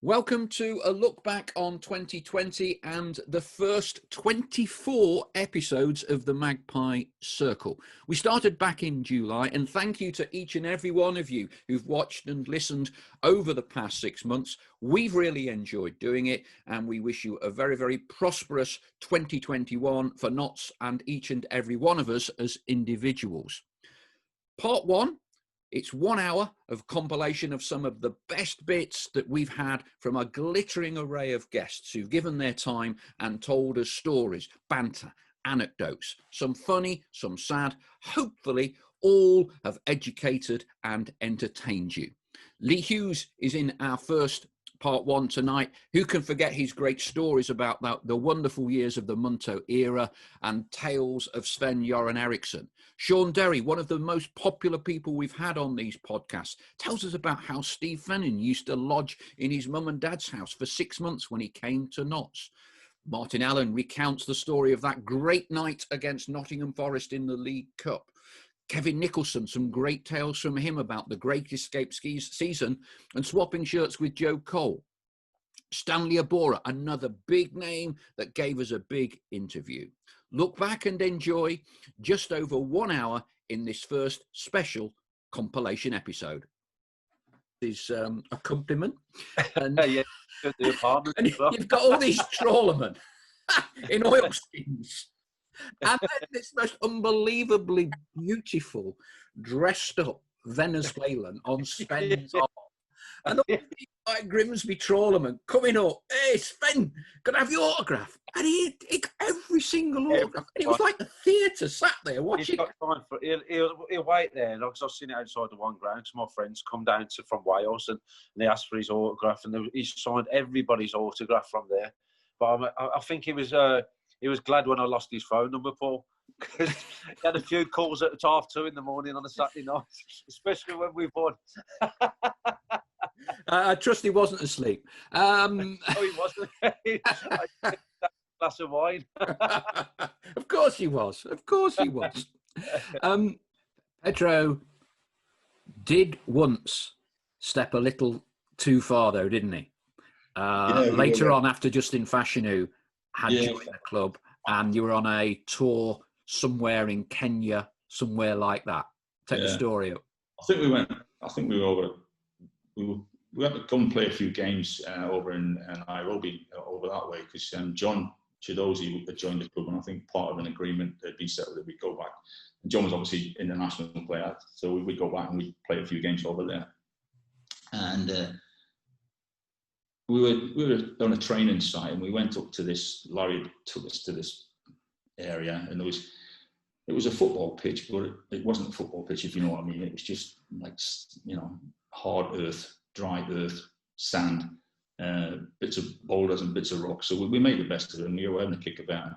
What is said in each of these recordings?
Welcome to a look back on 2020 and the first 24 episodes of the Magpie Circle. We started back in July, and thank you to each and every one of you who've watched and listened over the past 6 months. We've really enjoyed doing it, and we wish you a very, very prosperous 2021 for Notts and each and every one of us as individuals. Part 1. It's 1 hour of compilation of some of the best bits that we've had from a glittering array of guests who've given their time and told us stories, banter, anecdotes, some funny, some sad. Hopefully, all have educated and entertained you. Lee Hughes is in our first part 1 tonight. Who can forget his great stories about the wonderful years of the Munto era and tales of Sven and Eriksson. Shaun Derry, one of the most popular people we've had on these podcasts, tells us about how Steve Finnan used to lodge in his mum and dad's house for 6 months when he came to Notts. Martin Allen recounts the story of that great night against Nottingham Forest in the League Cup. Kevin Nicholson, some great tales from him about the Great Escape season and swapping shirts with Joe Cole. Stanley Aborah, another big name that gave us a big interview. Look back and enjoy just over 1 hour in this first special compilation episode. Is a compliment. And, yeah, the apartment and you've got all these trawlermen in oilskins. And then this most unbelievably beautiful, dressed up Venezuelan on Sven's arm. And all these like Grimsby trawlermen coming up, hey, Sven, can I have your autograph? And he got every single autograph. And it was like the theatre sat there watching. He'll wait there. Like, I've seen it outside the one ground because my friends come down from Wales and they asked for his autograph, and he signed everybody's autograph from there. But I think he was glad when I lost his phone number, Paul, because he had a few calls at 2:30 in the morning on a Saturday night, especially when we won. I trust he wasn't asleep. No, he wasn't. I took that glass of wine. Of course he was. Of course he was. Pedro did once step a little too far, though, didn't he? Later on, after Justin Fashanu had joined the club, and you were on a tour somewhere in Kenya, somewhere like that. Take the story up. I think we were over. We had to come and play a few games over in Nairobi, over that way, because John Chidozie had joined the club, and I think part of an agreement had been settled that we'd go back. And John was obviously an international player, so we'd go back and we'd play a few games over there. And we were on a training site, and we went up to this. Larry took us to this area, and it was a football pitch, but it wasn't a football pitch, if you know what I mean. It was just like, hard earth, dry earth, sand, bits of boulders and bits of rocks. So we made the best of it, and we were having a kick about.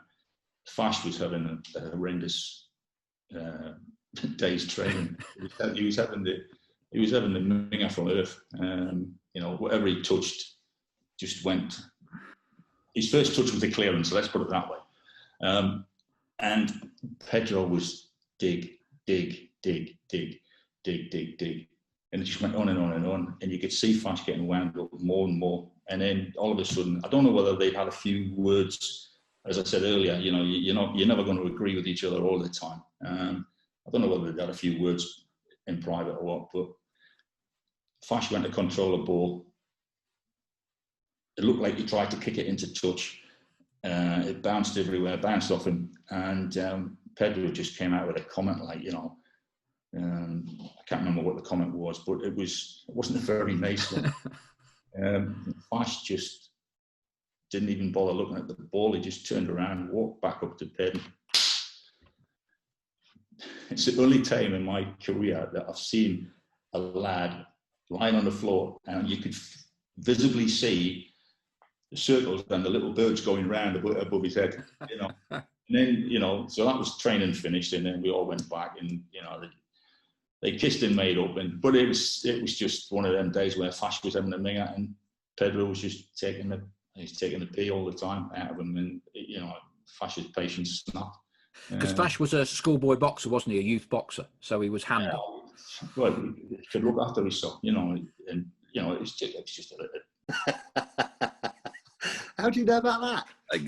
Fash was having a horrendous day's training. He was having the minger from earth. Whatever he touched just went. His first touch was the clearance, so let's put it that way. And Pedro was dig, dig, dig, dig, dig, dig, dig. And it just went on and on and on. And you could see Fash getting wound up more and more. And then all of a sudden, I don't know whether they'd had a few words. As I said earlier, you're never going to agree with each other all the time. I don't know whether they'd had a few words in private or what, but Fash went to control the ball. It looked like he tried to kick it into touch. It bounced everywhere, bounced off him. And Pedro just came out with a comment like, I can't remember what the comment was, but it wasn't a very nice one. Fash just didn't even bother looking at the ball. He just turned around and walked back up to Pedro. It's the only time in my career that I've seen a lad lying on the floor and you could visibly see the circles and the little birds going round above his head, And then, so that was training finished, and then we all went back, and they kissed and made up, but it was just one of them days where Fash was having a minger, and Pedro was just taking the pee all the time out of him, and Fash's patience snapped. Because Fash was a schoolboy boxer, wasn't he? A youth boxer, so he was handy. Well, he could look after himself, and it's just How do you know about that?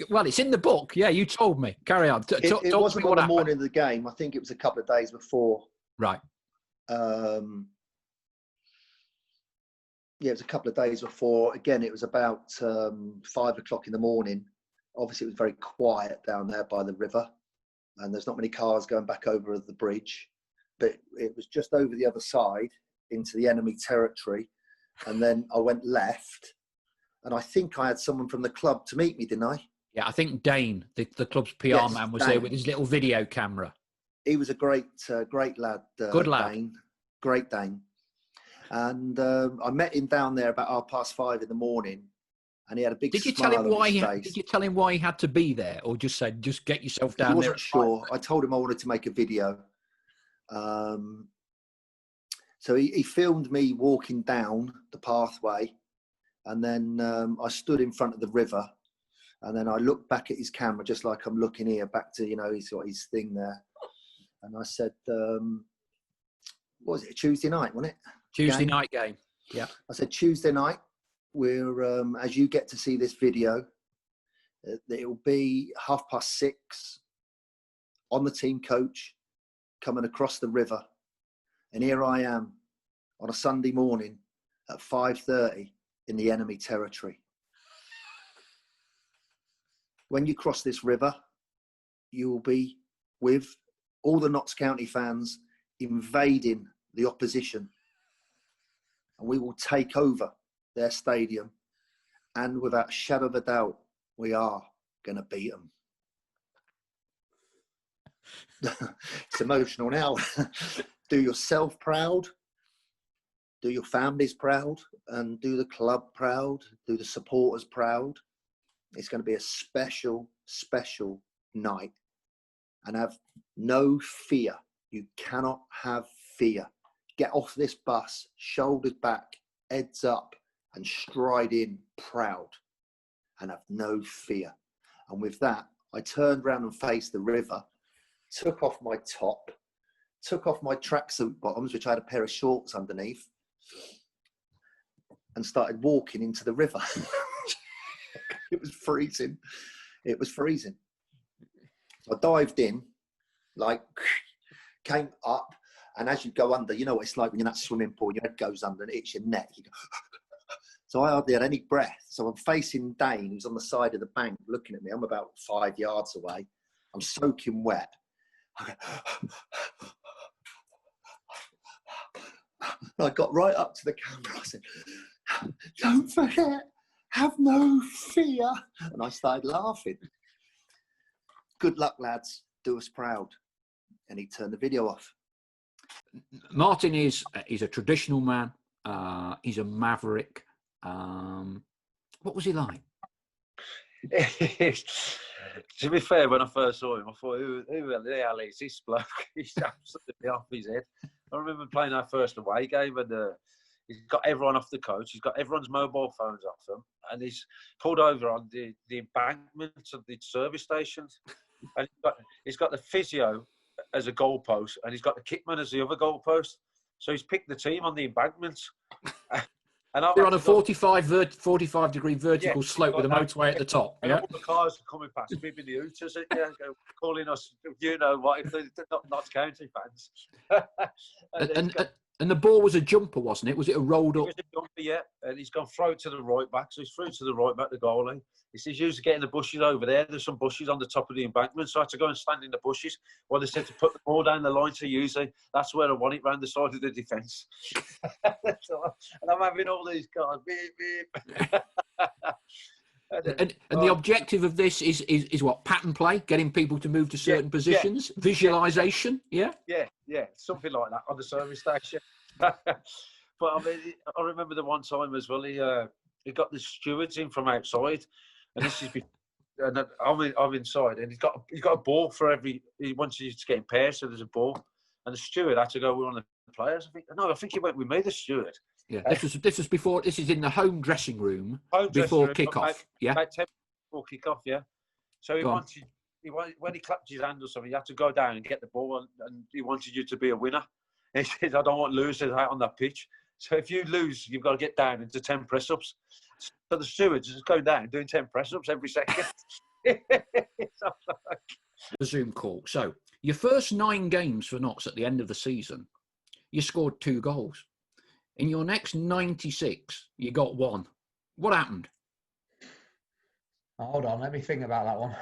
Well, it's in the book. Yeah, you told me. Carry on. It wasn't on the morning of the game. I think it was a couple of days before. Right. Yeah, it was a couple of days before. Again, it was about 5 o'clock in the morning. Obviously, it was very quiet down there by the river, and there's not many cars going back over the bridge. But it was just over the other side into the enemy territory. And then I went left, and I think I had someone from the club to meet me, didn't I? Yeah, I think Dane, the club's PR man, was there with his little video camera. He was a great lad. Good lad. Dane. Great Dane. And I met him down there about 5:30 in the morning, and he had a big smile on his face. Did you tell him why he had to be there, or just said, just get yourself down there? He wasn't sure. I told him I wanted to make a video. So he filmed me walking down the pathway, and then I stood in front of the river, and then I looked back at his camera just like I'm looking here, back to, he's got his thing there. And I said, what was it, a Tuesday night, wasn't it? Tuesday night game. Yeah. I said, Tuesday night, we're, as you get to see this video, it'll be 6:30 on the team coach coming across the river. And here I am on a Sunday morning at 5:30 in the enemy territory. When you cross this river, you will be with all the Notts County fans invading the opposition. And we will take over their stadium. And without a shadow of a doubt, we are going to beat them. It's emotional now. Do yourself proud, do your families proud, and do the club proud, do the supporters proud. It's going to be a special, special night. And have no fear. You cannot have fear. Get off this bus, shoulders back, heads up, and stride in proud. And have no fear. And with that, I turned around and faced the river, took off my top, took off my tracksuit bottoms, which I had a pair of shorts underneath, and started walking into the river. It was freezing. It was freezing. I dived in, came up, and as you go under, you know what it's like when you're in that swimming pool, your head goes under and it hits your neck. You go, so I hardly had any breath. So I'm facing Dane, who's on the side of the bank looking at me. I'm about 5 yards away. I'm soaking wet. I got right up to the camera. I said, "Don't forget, have no fear." And I started laughing. Good luck, lads. Do us proud. And he turned the video off. Martin is a traditional man. He's a maverick. What was he like? To be fair, when I first saw him, I thought, who the hell is this bloke? He's absolutely off his head. I remember playing our first away game, and he's got everyone off the coach. He's got everyone's mobile phones off them, and he's pulled over on the embankments of the service stations. And he's got the physio as a goalpost, and he's got the kitman as the other goalpost. So he's picked the team on the embankments. And they're on a 45-degree vertical slope with a motorway at the top. And all the cars are coming past, bibbing the hooters, calling us, Notts County fans. And the ball was a jumper, wasn't it? Was it a rolled up? It was a jumper, yeah. And he's gone throw to the right back. So he's through to the right back, the goalie. He says, "Usually getting the bushes over there. There's some bushes on the top of the embankment." So I had to go and stand in the bushes. Well, they said to put the ball down the line to use it. That's where I want it, round the side of the defence. And I'm having all these cars. Beep, beep. And the objective of this is what? Pattern play? Getting people to move to certain positions? Yeah. Visualisation? Yeah? Yeah. Something like that on the service station. But I mean, I remember the one time as well, he got the stewards in from outside. And this is and I'm inside, and he's got a ball for every. He wants you to get in pairs, so there's a ball, and the steward had to go with one of the players. I think he went with me, the steward. Yeah, this was before. This is in the home dressing room before kick-off. About 10 before kick-off. Yeah. So when he clapped his hand or something, he had to go down and get the ball, and he wanted you to be a winner. And he said, "I don't want losers out on that pitch. So if you lose, you've got to get down into 10 press-ups." So the stewards just go down doing 10 press-ups every second. The Zoom call. So your first 9 games for Notts at the end of the season, you scored 2 goals. In your next 96, you got 1. What happened? Hold on, let me think about that one.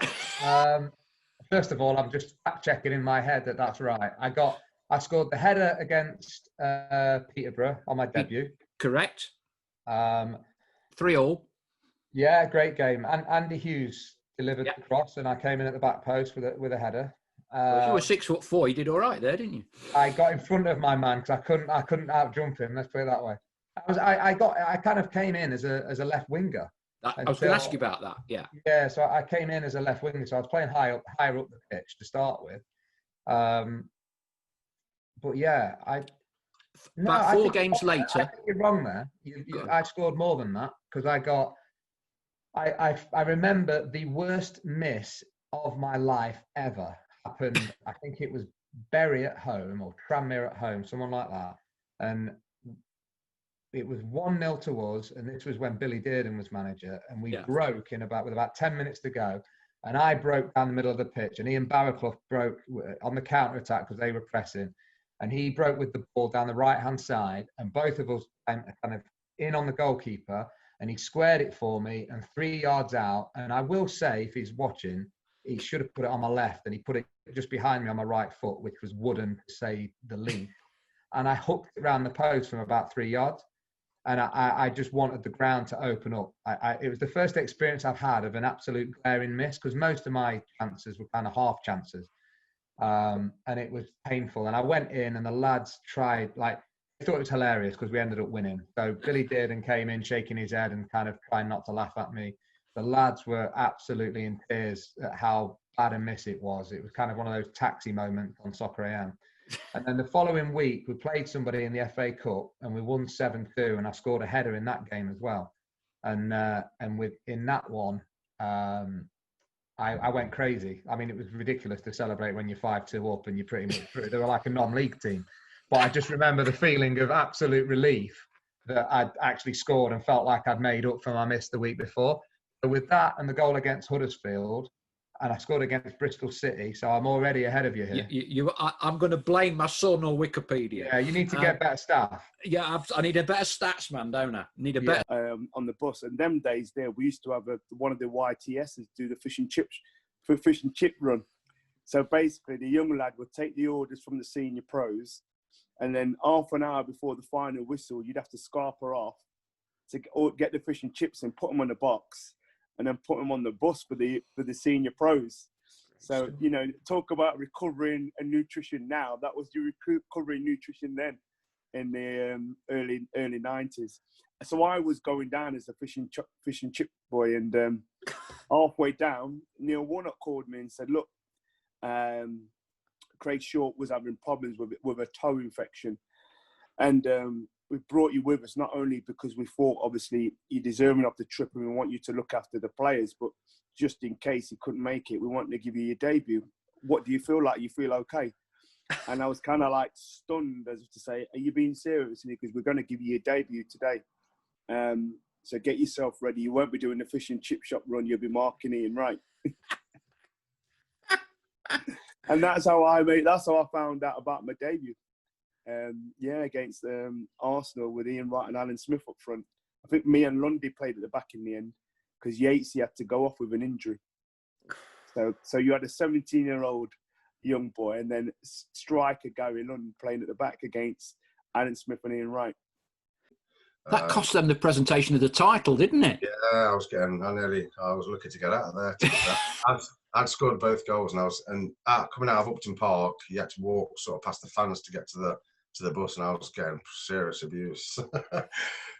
First of all, I'm just fact checking in my head that that's right. I scored the header against Peterborough on my debut. Correct. 3-3. Yeah, great game. And Andy Hughes delivered Yep. the cross, and I came in at the back post with a header. Well, you were 6'4". You did all right there, didn't you? I got in front of my man because I couldn't out jump him. Let's put it that way. I kind of came in as a left winger. I was going to ask you about that. Yeah. Yeah, so I came in as a left winger, so I was playing higher up the pitch to start with. But yeah, About 4 games later. I think you're wrong there. I scored more than that because I remember the worst miss of my life ever happened. I think it was Bury at home or Tranmere at home, someone like that. And it was 1-0 to us, and this was when Billy Dearden was manager, and we broke with about 10 minutes to go, and I broke down the middle of the pitch, and Ian Barraclough broke on the counter-attack because they were pressing, and he broke with the ball down the right-hand side, and both of us kind of in on the goalkeeper, and he squared it for me, and 3 yards out, and I will say, if he's watching, he should have put it on my left, and he put it just behind me on my right foot, which was wooden, to say the least, and I hooked it around the post from about 3 yards. And I just wanted the ground to open up. It was the first experience I've had of an absolute glaring miss, because most of my chances were kind of half chances. And it was painful. And I went in and the lads tried, they thought it was hilarious because we ended up winning. So Billy Dearden came in shaking his head and kind of trying not to laugh at me. The lads were absolutely in tears at how bad a miss it was. It was kind of one of those taxi moments on Soccer AM. And then the following week, we played somebody in the FA Cup and we won 7-2, and I scored a header in that game as well. And in that one, I went crazy. I mean, it was ridiculous to celebrate when you're 5-2 up and you're pretty much through. They were like a non-league team. But I just remember the feeling of absolute relief that I'd actually scored and felt like I'd made up for my miss the week before. So with that and the goal against Huddersfield, and I scored against Bristol City, so I'm already ahead of you here. I'm going to blame my son or Wikipedia. Yeah, you need to get better staff. Yeah, I need a better stats man, don't I? Need a better on the bus. And them days there, we used to have one of the YTSs do the fish and chip run. So basically, the young lad would take the orders from the senior pros, and then half an hour before the final whistle, you'd have to scarper off to get the fish and chips and put them on the box, and then put them on the bus for the senior pros. So, talk about recovering and nutrition now. That was your recovering nutrition then in the early 90s. So I was going down as a fish and chip boy, and halfway down, Neal Warnock called me and said, look, Craig Short was having problems with a toe infection. And we brought you with us not only because we thought obviously you're deserving of the trip and we want you to look after the players, but just in case he couldn't make it, we wanted to give you your debut. What do you feel like? You feel okay? And I was kind of like stunned, as if to say, are you being serious? Because we're going to give you your debut today. So get yourself ready. You won't be doing the fish and chip shop run. You'll be marking Ian Wright. And that's how I found out about my debut. Against Arsenal with Ian Wright and Alan Smith up front. I think me and Lundy played at the back in the end because Yatesy had to go off with an injury. So you had a 17-year-old young boy and then striker Gary Lund playing at the back against Alan Smith and Ian Wright. That cost them the presentation of the title, didn't it? Yeah, I was lucky to get out of there. I'd scored both goals, and coming out of Upton Park, you had to walk sort of past the fans to get to the bus, and I was getting serious abuse.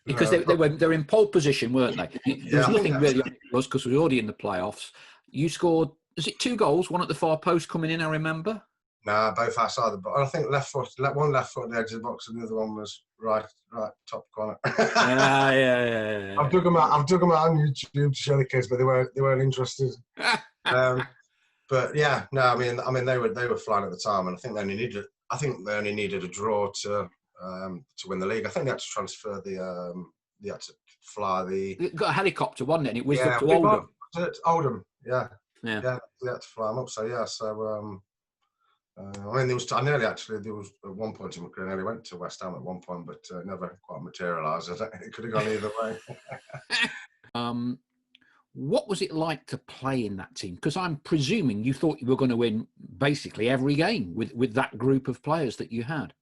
Because they were in pole position, weren't they? There was nothing really on it because we were already in the playoffs. You scored, is it 2 goals? One at the far post coming in, I remember. Nah, both outside the box. I think one left foot at the edge of the box, and the other one was right top corner. Yeah. I've dug them out on YouTube to show the kids, but they weren't interested. But yeah, no, I mean they were flying at the time, and I think they only needed a draw to win the league. I think they had to transfer they had to fly the. It got a helicopter, wasn't it? And it whizzed Yeah, up to Oldham. Oldham, yeah. Yeah. Yeah, we had to fly them up. So yeah, I mean, there was at one point in my career, I nearly went to West Ham at one point, but never quite materialised. It could have gone either way. What was it like to play in that team? Because I'm presuming you thought you were going to win basically every game with that group of players that you had.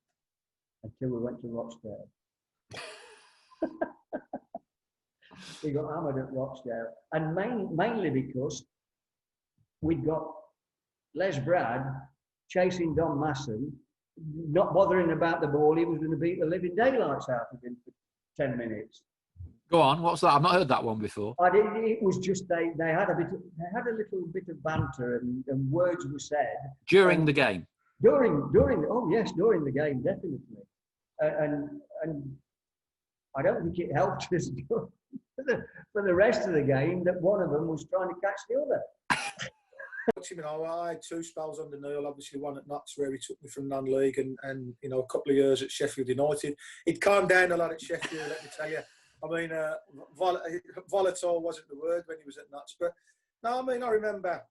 Until we went to Rochdale. We got hammered at Rochdale. And mainly because we'd got Les Brad chasing Don Masson, not bothering about the ball. He was going to beat the living daylights out of him for 10 minutes. Go on, what's that? I've not heard that one before. It was just they had a little bit of banter and words were said During the game? During the game, definitely. And I don't think it helped us for the rest of the game that one of them was trying to catch the other. I had 2 spells under Neal, obviously one at Notts where he took me from non-league and a couple of years at Sheffield United. He'd calmed down a lot at Sheffield, let me tell you. I mean, volatile wasn't the word when he was at Notts, but no, I mean, I remember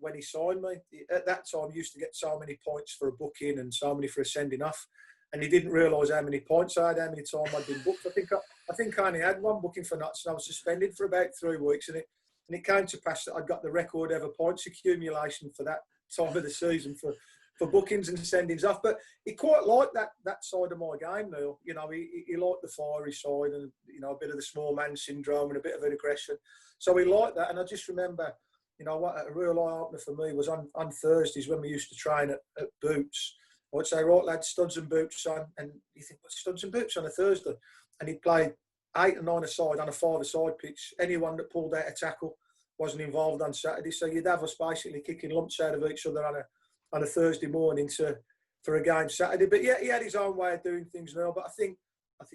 when he signed me. At that time, he used to get so many points for a booking and so many for a sending off, and he didn't realise how many points I had, how many times I'd been booked. I think I only had 1 booking for Notts, and I was suspended for about 3 weeks, and it came to pass that I'd got the record ever points accumulation for that time of the season for bookings and sendings off. But he quite liked that side of my game, Neal. He liked the fiery side and, a bit of the small man syndrome and a bit of an aggression. So he liked that. And I just remember, what a real eye-opener for me was on Thursdays when we used to train at Boots. I'd say, right, lads, studs and boots on. And you think, what's studs and boots on a Thursday? And he'd play 8 and 9 aside on a 5-a-side pitch. Anyone that pulled out a tackle wasn't involved on Saturday. So you'd have us basically kicking lumps out of each other on a Thursday morning for a game Saturday. But yeah, he had his own way of doing things now. But I think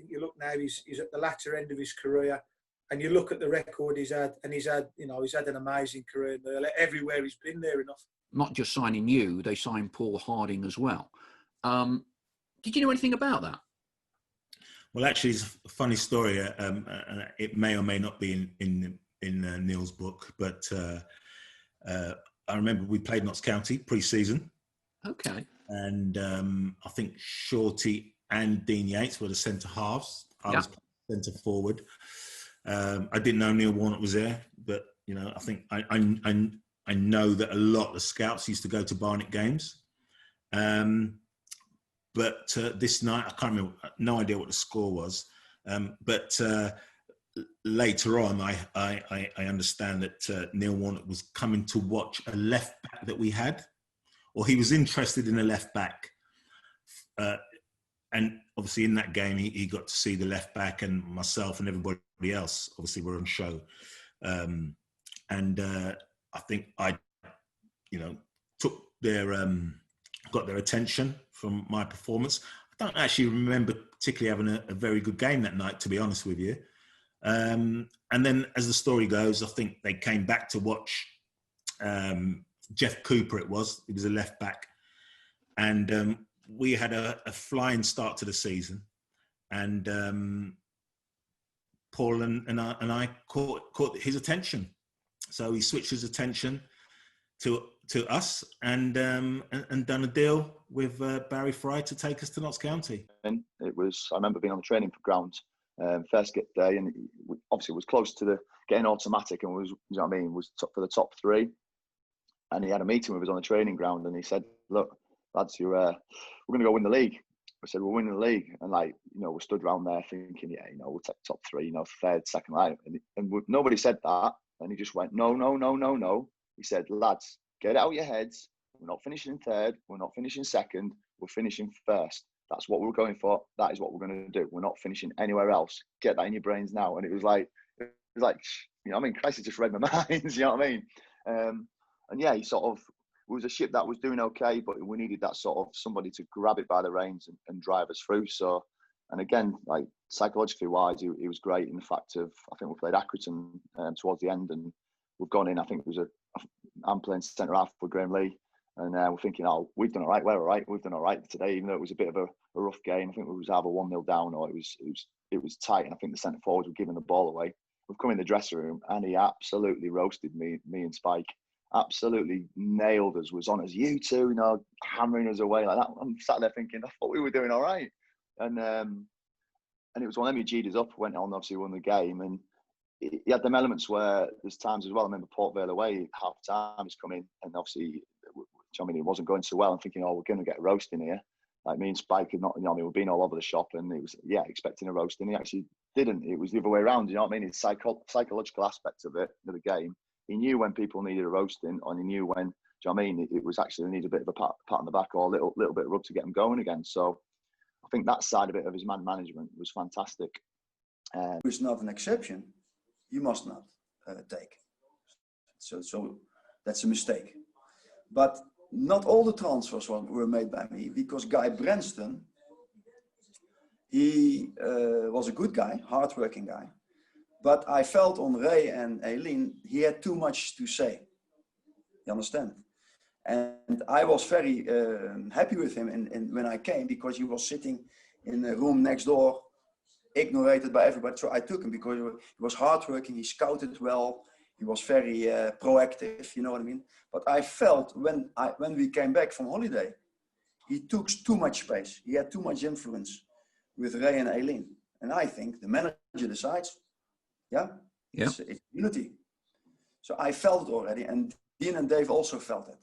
you look now, he's at the latter end of his career, and you look at the record he's had, and he's had an amazing career everywhere he's been there enough. Not just signing you, they signed Paul Harding as well. Did you know anything about that? Well, actually, it's a funny story. It may or may not be in Neal's book, but I remember we played Notts County pre-season. Okay. And I think Shorty and Dean Yates were the centre halves. I was centre forward. I didn't know Neil Warnock was there, but I think I know that a lot of scouts used to go to Barnet games. But this night, I can't remember, no idea what the score was. But later on, I understand that Neil Warnock was coming to watch a left back that we had, or he was interested in a left back. And obviously in that game, he got to see the left back, and myself and everybody else obviously were on show. And I think I, took got their attention from my performance. I don't actually remember particularly having a very good game that night, to be honest with you. And then as the story goes, I think they came back to watch Jeff Cooper, he was a left back. And we had a flying start to the season. And Paul and I caught his attention. So he switched his attention to us and done a deal with Barry Fry to take us to Notts County. And I remember being on the training ground first day, and obviously it was close to getting automatic, and was for the top 3. And he had a meeting with us on the training ground, and he said, "Look, lads, we're going to go win the league." I said, "We're winning the league," and we stood around there thinking, "Yeah, we'll take top 3, third, second line." And nobody said that, and he just went, "No." He said, "Lads, get it out of your heads. We're not finishing third. We're not finishing second. We're finishing first. That's what we're going for. That is what we're going to do. We're not finishing anywhere else. Get that in your brains now." And it was like, Christ just read my mind. You know what I mean? And yeah, he sort of was a ship that was doing okay, but we needed that sort of somebody to grab it by the reins and drive us through. So, and again, psychologically wise, he was great in the fact of, I think we played Accrington towards the end, and we've gone in. I think it was I'm playing centre half with Graham Lee, and we're thinking, we've done all right. We're all right. We've done all right today, even though it was a bit of a rough game. I think we was either 1-0 down, or it was was tight, and I think the centre forwards were giving the ball away. We've come in the dressing room, and he absolutely roasted me and Spike. Absolutely nailed us. Was on us, you two, you know, hammering us away like that. I'm sat there thinking, I thought we were doing all right, and it was one of them. He G'd us up, went on, obviously won the game, and he had them elements where there's times as well. I remember Port Vale away, half time is coming, and obviously, I mean, it wasn't going so well. I'm thinking, oh, we're going to get a roast in here. Like me and Spike had not, you know, I mean, we've been all over the shop, and it was, expecting a roast, and he actually didn't. It was the other way around. You know what I mean? It's psychological aspect of the game. He knew when people needed a roasting, and he knew when, do you know what I mean? It was actually they need a bit of a pat on the back or a little bit of rub to get them going again. So I think that side of it of his man management was fantastic. It's not an exception. You must not take. So that's a mistake. But not all the transfers were made by me, because Guy Branston, he was a good guy, hardworking guy. But I felt on Ray and Eileen, he had too much to say. You understand? And I was very happy with him when I came, because he was sitting in a room next door, ignored by everybody. So I took him because he was hardworking, he scouted well, he was very proactive, you know what I mean? But I felt when we came back from holiday, he took too much space. He had too much influence with Ray and Eileen. And I think the manager decides, it's unity. So I felt it already, and Dean and Dave also felt it.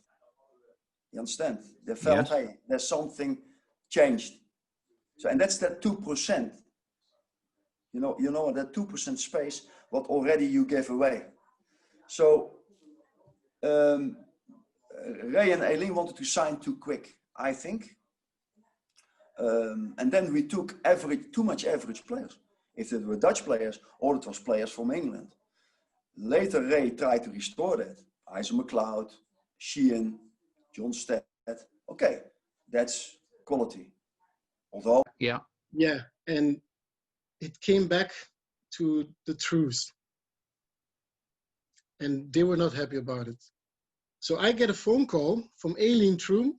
You understand? They felt, hey, there's something changed. So, and that's that 2%. You know that 2% space, what already you gave away. So Ray and Eileen wanted to sign too quick, I think. And then we took too much average players. If it were Dutch players, or it was players from England. Later, Ray tried to restore that. Isaac McLeod, Sheehan, John Stead. Okay, that's quality. Although... Yeah, and it came back to the truth. And they were not happy about it. So I get a phone call from Aileen Troom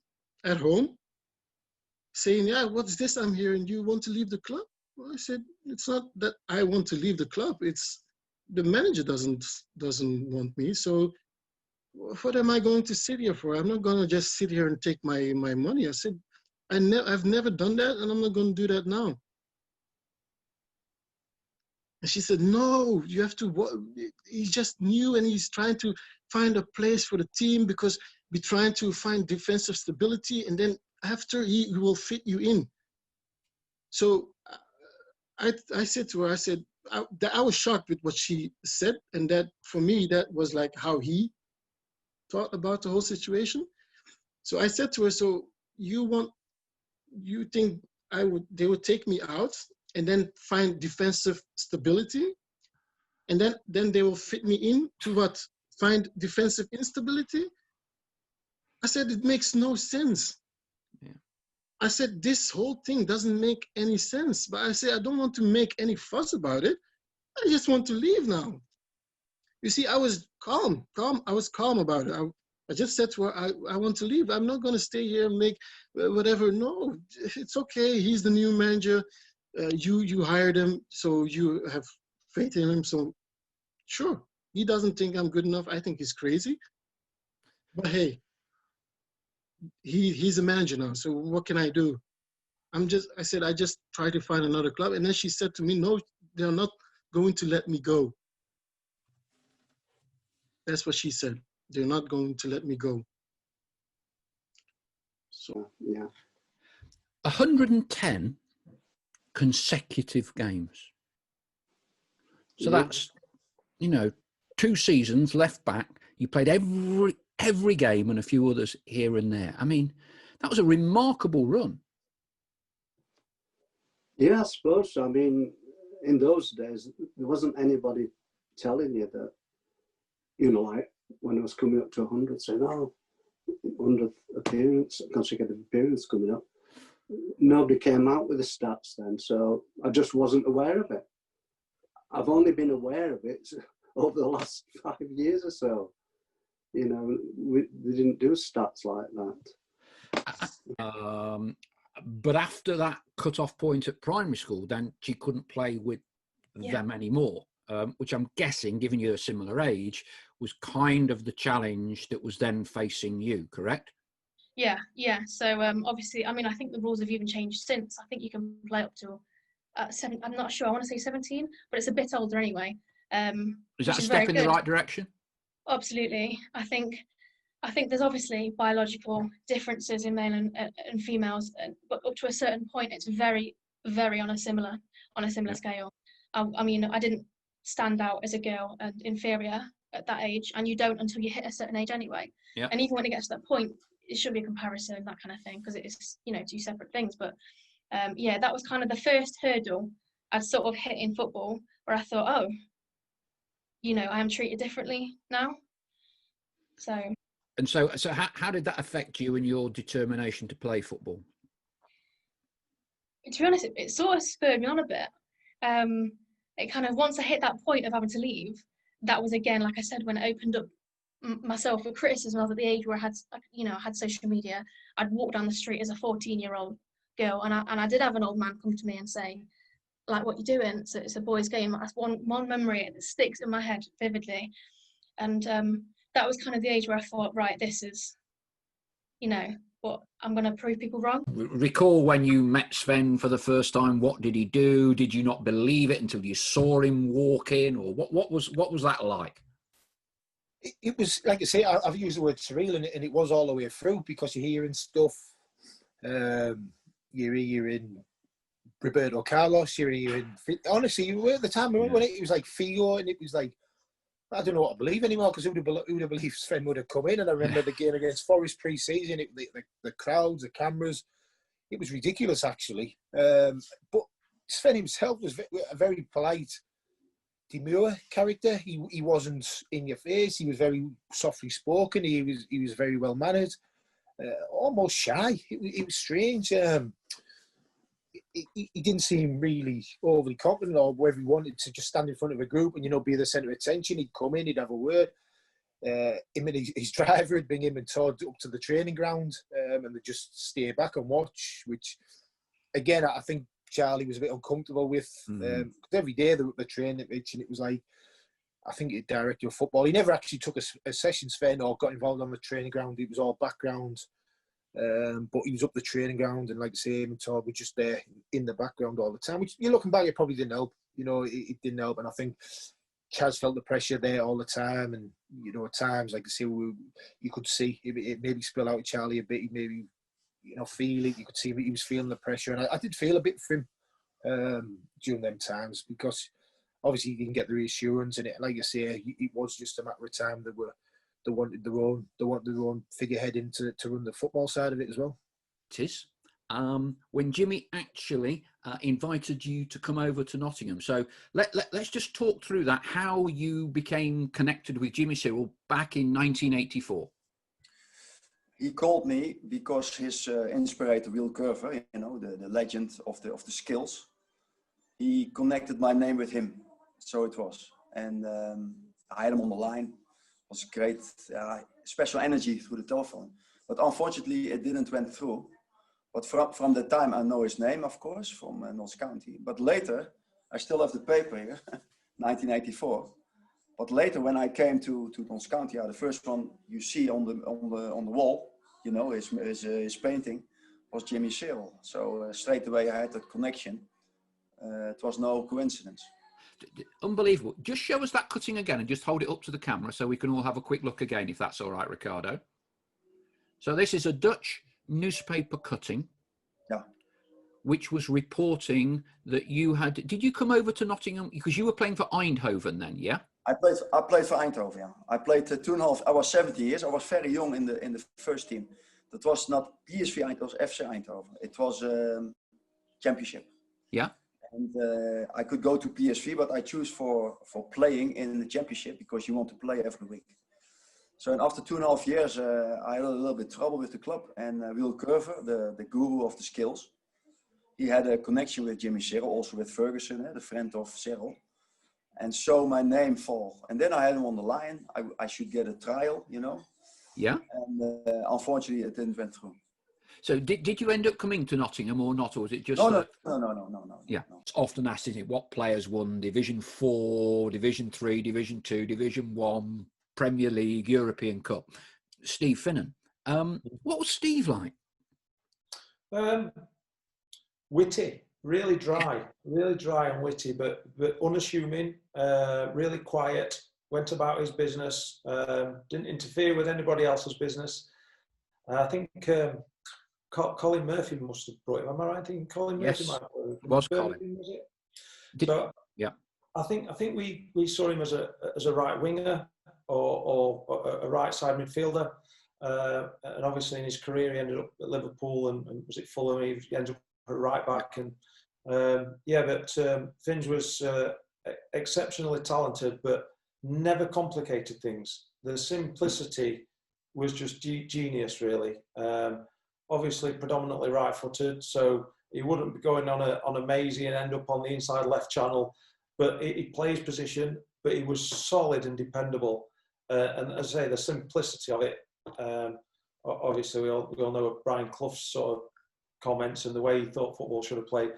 at home saying, yeah, what's this I'm hearing? You want to leave the club? Well, I said, it's not that I want to leave the club. It's the manager doesn't want me. So what am I going to sit here for? I'm not going to just sit here and take my money. I said, I've never done that, and I'm not going to do that now. And she said, no, you have to, he's just new and he's trying to find a place for the team because we're trying to find defensive stability, and then after he will fit you in. So I said to her, I said, I was shocked with what she said, and that for me, that was like how he thought about the whole situation. So I said to her, so you think they would take me out and then find defensive stability, and then they will fit me in to what? Find defensive instability? I said, it makes no sense. Yeah. I said, this whole thing doesn't make any sense. But I said, I don't want to make any fuss about it. I just want to leave now. You see, I was calm. I was calm about it. I just said to her, I want to leave. I'm not going to stay here and make whatever. No, it's okay. He's the new manager. You hired him, so you have faith in him. So sure, he doesn't think I'm good enough. I think he's crazy. But hey, he's a manager now. So what can I do? I said, I just try to find another club. And then she said to me, no, they're not going to let me go. That's what she said. They're not going to let me go. So, yeah. 110 consecutive games. So that's, 2 seasons left back. You played every game and a few others here and there. I mean, that was a remarkable run. Yeah, I suppose so. I mean, in those days, there wasn't anybody telling you that, like when I was coming up to 100, saying, oh, 100th appearance, consecutive appearance coming up. Nobody came out with the stats then, so I just wasn't aware of it. I've only been aware of it over the last 5 years or so. They didn't do stats like that. But after that cut-off point at primary school, then she couldn't play with them anymore, which I'm guessing, given you're a similar age, was kind of the challenge that was then facing you, correct? Yeah. So obviously, I mean, I think the rules have even changed since. I think you can play up to 7. I'm not sure. I want to say 17, but it's a bit older anyway. Is that a step in the right direction? Absolutely. I think there's obviously biological differences in male and females, but up to a certain point, it's very, very on a similar scale. I mean, I didn't stand out as a girl and inferior at that age, and you don't until you hit a certain age anyway. Yeah. And even when it gets to that point, it should be a comparison, that kind of thing, because it is, you know, two separate things. But yeah, that was kind of the first hurdle I'd sort of hit in football, where I thought, oh, you know, I am treated differently now. So. And so how did that affect you and your determination to play football? To be honest, it sort of spurred me on a bit. It kind of, once I hit that point of having to leave, that was again, like I said, when it opened up myself for criticism. I was at the age where I had social media. I'd walk down the street as a 14-year-old girl, and I did have an old man come to me and say, like, what you doing? It's a boys' game. That's one memory that sticks in my head vividly. And that was kind of the age where I thought, right, this is, you know, what I'm going to prove people wrong. Recall when you met Sven for the first time. What did he do? Did you not believe it until you saw him walk in, or what was that like? It was, like I say, I've used the word surreal, and it was all the way through, because you're hearing stuff. You're hearing Roberto Carlos. You're hearing, honestly, you were at the time when it was like Figo, and it was like, I don't know what to believe anymore, because who would have believed Sven would have come in? And I remember the game against Forest pre-season, the crowds, the cameras, it was ridiculous, actually. But Sven himself was a very polite, demure character. He wasn't in your face. He was very softly spoken. He was very well mannered, almost shy. It was strange. He didn't seem really overly confident, or whether he wanted to just stand in front of a group and, be the centre of attention. He'd come in, he'd have a word. Him and his driver would bring him and Todd up to the training ground, and they'd just stay back and watch, which, again, I think Charlie was a bit uncomfortable with. Because every day they were at the training pitch, and it was like, I think he'd director of football. He never actually took a session, Sven, or got involved on the training ground. It was all background. But he was up the training ground, and like I say, him and Todd were just there in the background all the time, which, you're looking back, it probably didn't help. It didn't help. And I think Chaz felt the pressure there all the time. And, at times, like I say, you could see it maybe spill out of Charlie a bit. He maybe, feel it. You could see he was feeling the pressure. And I did feel a bit for him during them times, because obviously he didn't get the reassurance. And like I say, it was just a matter of time that they wanted their own figurehead in to run the football side of it as well. It is. When Jimmy actually invited you to come over to Nottingham. So let's just talk through that, how you became connected with Jimmy Cyril back in 1984. He called me because his inspirator, Will Curver, the legend of the skills, he connected my name with him. So it was. And I had him on the line. It was great, special energy through the telephone. But unfortunately, it didn't went through. But from the time, I know his name, of course, from Notts County. But later, I still have the paper here, 1984. But later, when I came to Notts County, the first one you see on the wall, his painting, was Jimmy Cyril. So straight away, I had that connection. It was no coincidence. Unbelievable. Just show us that cutting again and just hold it up to the camera so we can all have a quick look again, if that's all right, Ricardo. So this is a Dutch newspaper cutting, which was reporting that you had. Did you come over to Nottingham because you were playing for Eindhoven then? Yeah. I played for Eindhoven. Yeah, I played 2.5. I was 17 years. I was very young in the first team. That was not PSV Eindhoven, it was FC Eindhoven. It was championship. Yeah. And I could go to PSV, but I choose for playing in the championship because you want to play every week. So after 2.5 years, I had a little bit trouble with the club. And Will Curver, the guru of the skills, he had a connection with Jimmy Cyril, also with Ferguson, the friend of Cyril. And so my name fell. And then I had him on the line. I should get a trial, Yeah. And unfortunately, it didn't went through. So did you end up coming to Nottingham or not, or was it just? No. Yeah, it's often asked, isn't it, what players won Division 4, Division 3, Division 2, Division 1, Premier League, European Cup. Steve Finnan. What was Steve like? Witty, really dry and witty, but unassuming, really quiet, went about his business, didn't interfere with anybody else's business. I think Colin Murphy must have brought him. Am I right? I think Colin Murphy might have brought him. Was Colin. Was it? Yeah. I think we saw him as a right winger or a right side midfielder. And obviously in his career he ended up at Liverpool and was it Fulham, he ended up at right back, and Finns was exceptionally talented but never complicated things. The simplicity was just genius, really. Obviously predominantly right-footed, so he wouldn't be going on a mazy and end up on the inside left channel, but he plays position, but he was solid and dependable. And as I say, the simplicity of it, obviously we all know Brian Clough's sort of comments and the way he thought football should have played.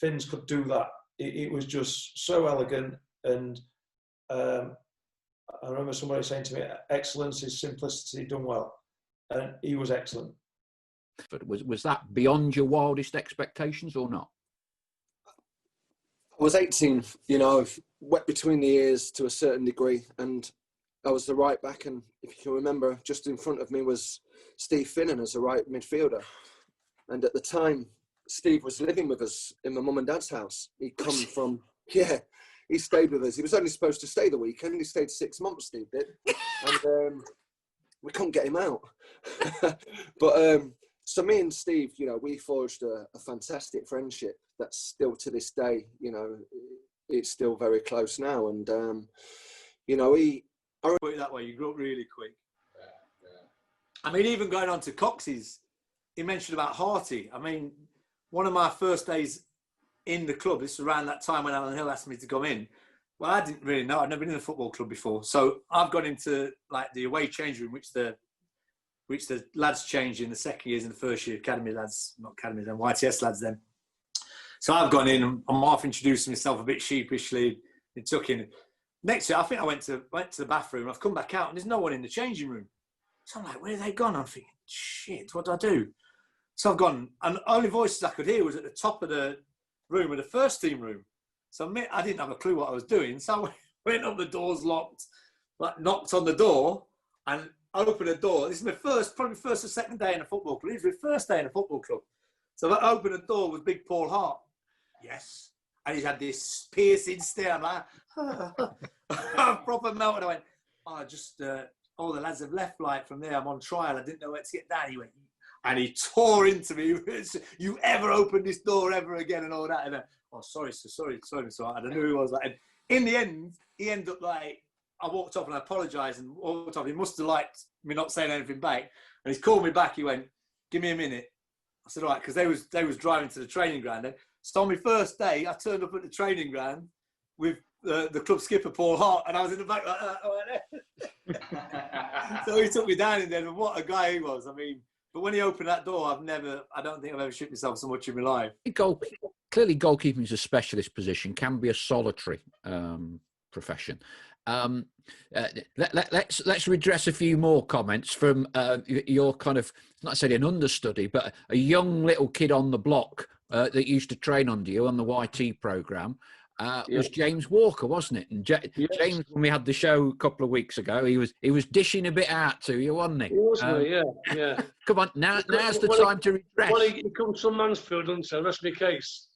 Finns could do that. It was just so elegant, and I remember somebody saying to me, excellence is simplicity done well, and he was excellent. But was that beyond your wildest expectations or not? I was 18, wet between the ears to a certain degree, and I was the right back, and if you can remember, just in front of me was Steve Finnan as a right midfielder. And at the time, Steve was living with us in my mum and dad's house. He'd come from, he stayed with us. He was only supposed to stay the weekend. He stayed 6 months, Steve did. And we couldn't get him out. But so me and Steve, we forged a fantastic friendship that's still to this day, it's still very close now. And, I put it that way, you grew up really quick. I mean, even going on to Cox's, he mentioned about Harty. I mean, one of my first days in the club, this was around that time when Alan Hill asked me to come in. Well, I didn't really know. I'd never been in a football club before. So I've gone into like the away change room, which the lads changed in the second years and the first year, academy lads, not academy then, YTS lads then. So I've gone in and I'm half introducing myself a bit sheepishly and took in. Next year, I think I went to the bathroom. I've come back out and there's no one in the changing room. So I'm like, where have they gone? I'm thinking, shit, what do I do? So I've gone, and the only voices I could hear was at the top of the room, of the first team room. So I didn't have a clue what I was doing. So I went up, the doors locked, knocked on the door and opened the door. This is probably first or second day in a football club. It was my first day in a football club. So I opened the door with big Paul Hart. Yes. And he had this piercing stare. I'm like, I proper melted. I went, all the lads have left from there. I'm on trial. I didn't know where to get down. He went, and he tore into me. You ever open this door ever again and all that? And sorry, sir, sorry. So I don't know who he was. And in the end, he ended up I walked off and I apologised and walked off. He must have liked me not saying anything back. And he's called me back. He went, give me a minute. I said, all right, because they was driving to the training ground. So on my first day, I turned up at the training ground with the club skipper, Paul Hart, and I was in the back like that. So he took me down in there, and what a guy he was. I mean, but when he opened that door, I don't think I've ever shit myself so much in my life. Clearly, goalkeeping is a specialist position, can be a solitary profession. Let's redress a few more comments from your kind of, not necessarily an understudy, but a young little kid on the block that used to train under you on the YT programme. Was James Walker, wasn't it? And James, when we had the show a couple of weeks ago, he was dishing a bit out to you, wasn't he? He was, yeah. Come on, now's the time to redress. Well, he comes from Mansfield, doesn't he? That's my case.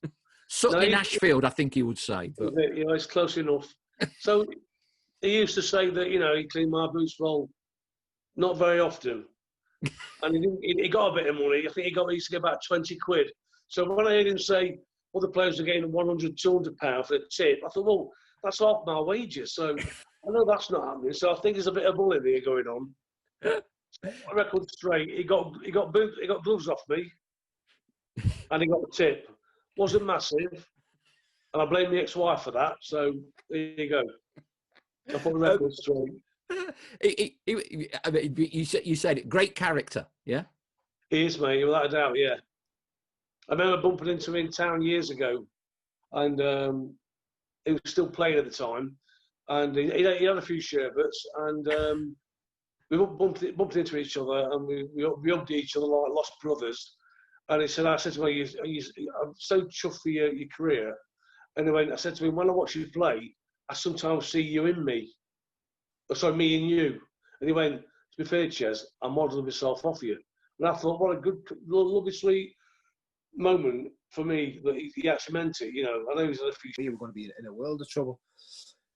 Sutton in Ashfield, I think he would say. But... it's close enough. So he used to say that, he cleaned my boots well, not very often. And he got a bit of money. I think he used to get about 20 quid. So when I heard him say, other players are getting £100, £200 for a tip, I thought, well, that's half my wages. So I know that's not happening. So I think there's a bit of bullying here going on. I reckon straight. He got gloves off me, and he got a tip. Wasn't massive, and I blame the ex-wife for that. So there you go. I put the record straight. You said it. Great character, yeah. He is, mate, without a doubt, yeah. I remember bumping into him in town years ago, and he was still playing at the time, and he had a few sherbets, and we bumped into each other, and we hugged each other like lost brothers. And I said to him, I'm so chuffed for your career. And I said to him, when I watch you play, I sometimes see you in me. Oh, sorry, me in you. And he went, to be fair, Ches, I'm modelling myself off you. And I thought, what a good, lovely, sweet moment for me that he actually meant it. You know, I know he was in a few. We were going to be in a world of trouble.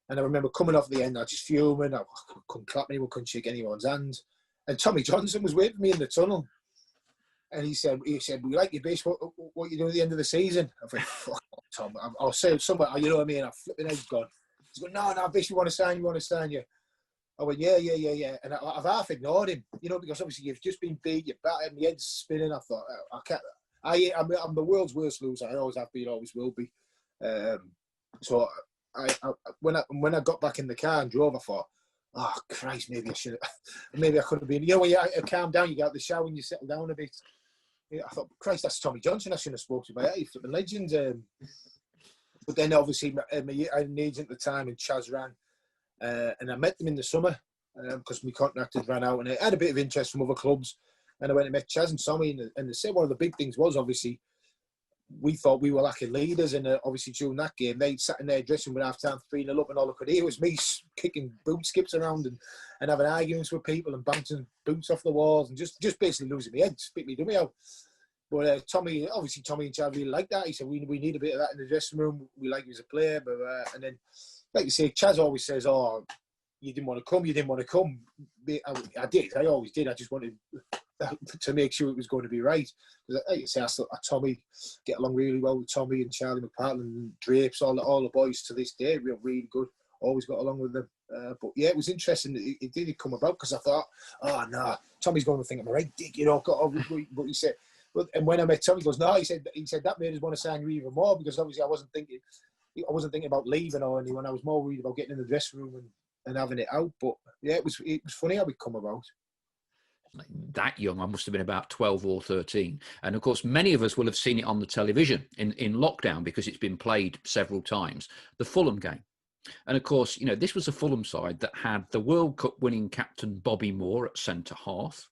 And I remember coming off the end, I just fuming. I couldn't clap anyone, couldn't shake anyone's hand. And Tommy Johnson was waiting for me in the tunnel. And he said, we like your base, what you doing at the end of the season? I went, fuck, Tom, I'll say somewhere, you know what I mean? I'm flipping head gone. He's going, no, Bish, we want to sign you. I went, yeah. And I've half ignored him, you know, because obviously you've just been beat, you're battered, my head's spinning. I thought, I'm the world's worst loser. I always have been, always will be. So when I got back in the car and drove, I thought, oh, Christ, maybe I could have been. You know, when you calm down, you get out the shower and you settle down a bit. I thought, Christ, that's Tommy Johnson. I shouldn't have spoken to him. He's a legend. But then, obviously, I had an agent at the time, and Chaz ran. And I met them in the summer because my contract had ran out. And I had a bit of interest from other clubs. And I went and met Chaz and Tommy. And they said one of the big things was, obviously, we thought we were lacking leaders. And obviously, during that game, they sat in their dressing room at half-time 3-0 up, and all I could hear was me kicking boot skips around and having arguments with people and bouncing boots off the walls and just basically losing my head, spit me dummy out. But Tommy and Chad really liked that. He said, we need a bit of that in the dressing room. We like you as a player. But and then, like you say, Chaz always says, oh, you didn't want to come. I did. I always did. I just wanted to make sure it was going to be right. Because, like you say, I Tommy, get along really well with Tommy and Charlie McPartland and Drapes, all the boys to this day. We're really good. Always got along with them. But yeah, it was interesting. It did come about because I thought, oh, no, Tommy's going to think I'm a right dick, you know. But he said, and when I met Tommy, he goes, no, he said that made us want to sign you even more because obviously I wasn't thinking about leaving or anyone. I was more worried about getting in the dressing room and having it out. But yeah, it was funny how it come about. That young, I must have been about 12 or 13. And of course, many of us will have seen it on the television in lockdown because it's been played several times. The Fulham game. And of course, you know, this was a Fulham side that had the World Cup winning captain Bobby Moore at centre half.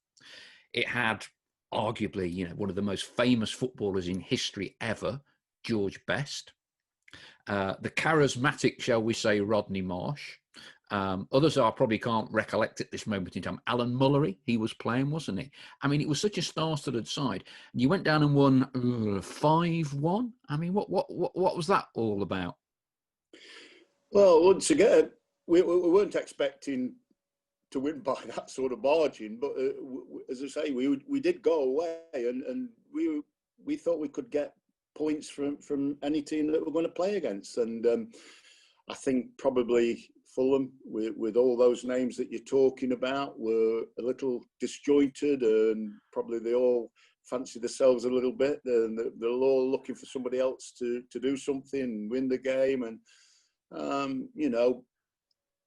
It had arguably, you know, one of the most famous footballers in history ever, George Best. The charismatic, shall we say, Rodney Marsh. Others I probably can't recollect at this moment in time. Alan Mullery, he was playing, wasn't he? I mean, it was such a star-studded side. And you went down and won 5-1. I mean, what was that all about? Well, once again, we weren't expecting to win by that sort of margin, but as I say, we did go away, and we thought we could get points from any team that we're going to play against, and I think probably Fulham, with all those names that you're talking about, were a little disjointed, and probably they all fancy themselves a little bit, and they're all looking for somebody else to do something and win the game, and you know.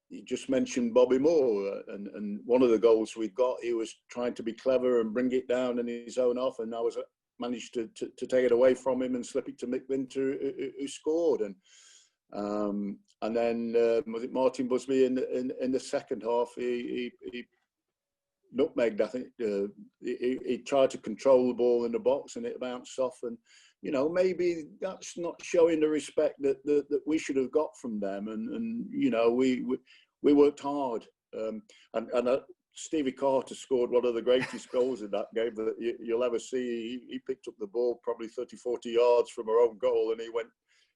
You just mentioned Bobby Moore, and one of the goals we got, he was trying to be clever and bring it down in his own half, and I managed to take it away from him and slip it to Mick Winter, who scored. And then was it Martin Busby in the second half? He nutmegged, I think. He tried to control the ball in the box, and it bounced off. And you know, maybe that's not showing the respect that we should have got from them. And you know, we worked hard. And Stevie Carter scored one of the greatest goals in that game that you'll ever see. He picked up the ball probably 30, 40 yards from our own goal, and he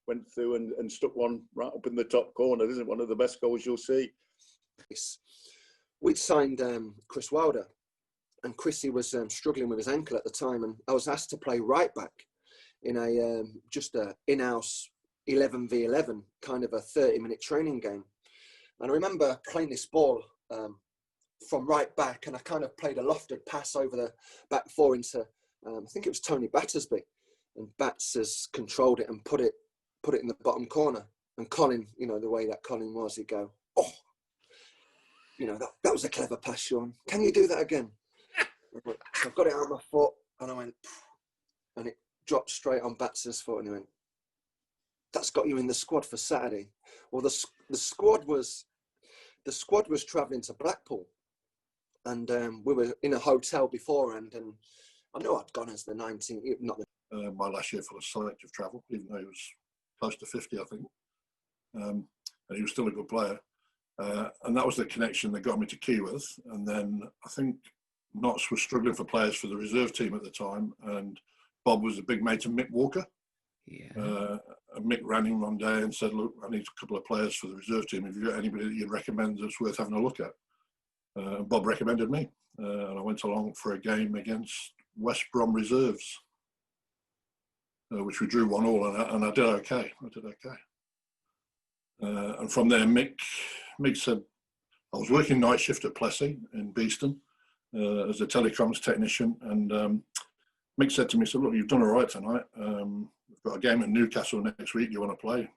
went through and stuck one right up in the top corner. This is one of the best goals you'll see. We'd signed Chris Wilder, and Christie was struggling with his ankle at the time, and I was asked to play right back in a just a in-house 11v11 kind of a 30-minute training game. And I remember playing this ball from right back, and I kind of played a lofted pass over the back four into I think it was Tony Battersby, and Bats has controlled it and put it in the bottom corner. And Colin, you know, the way that Colin was, he'd go, oh, you know, that was a clever pass, Shaun. Can you do that again? So I've got it on my foot, And I went, and it dropped straight on Batson's foot, and he went, "That's got you in the squad for Saturday." Well, the squad was travelling to Blackpool, and we were in a hotel beforehand, and I know I'd gone as the 19th, not the... my last year full of selective travel, even though he was close to 50, I think. And he was still a good player. And that was the connection that got me to Keyworth. And then I think Notts was struggling for players for the reserve team at the time. And Bob was a big mate of Mick Walker. Yeah. And Mick ran him one day and said, "Look, I need a couple of players for the reserve team. If you've got anybody that you'd recommend that's worth having a look at." And Bob recommended me. And I went along for a game against West Brom reserves, which we drew 1-1, and I did okay. And from there, Mick said, I was working night shift at Plessy in Beeston as a telecoms technician, and Mick said to me, "Look, you've done all right tonight. We've got a game at Newcastle next week. You want to play?"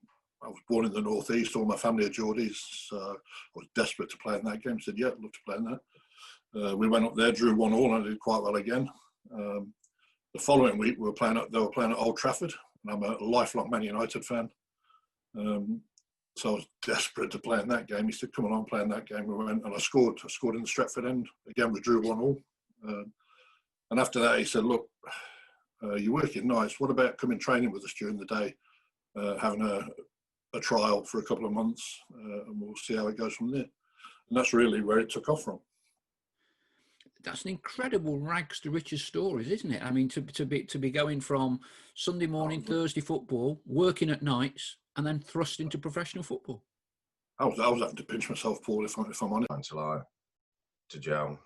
I was born in the northeast. All my family are Geordies, so I was desperate to play in that game. I said, "Yeah, I'd love to play in that." We went up there, drew 1-1, and I did quite well again. The following week, they were playing at Old Trafford, and I'm a lifelong Man United fan. So I was desperate to play in that game. He said, "Come along, play in that game." We went, and I scored. I scored in the Stretford end. Again, we drew 1-1. And after that, he said, "Look, you're working nights. What about coming training with us during the day, having a trial for a couple of months, and we'll see how it goes from there." And that's really where it took off from. That's an incredible rags to riches stories, isn't it? I mean, to be going from Sunday morning, Thursday football, working at nights, and then thrust into professional football. I was having to pinch myself, Paul, if I'm honest. Until to jail.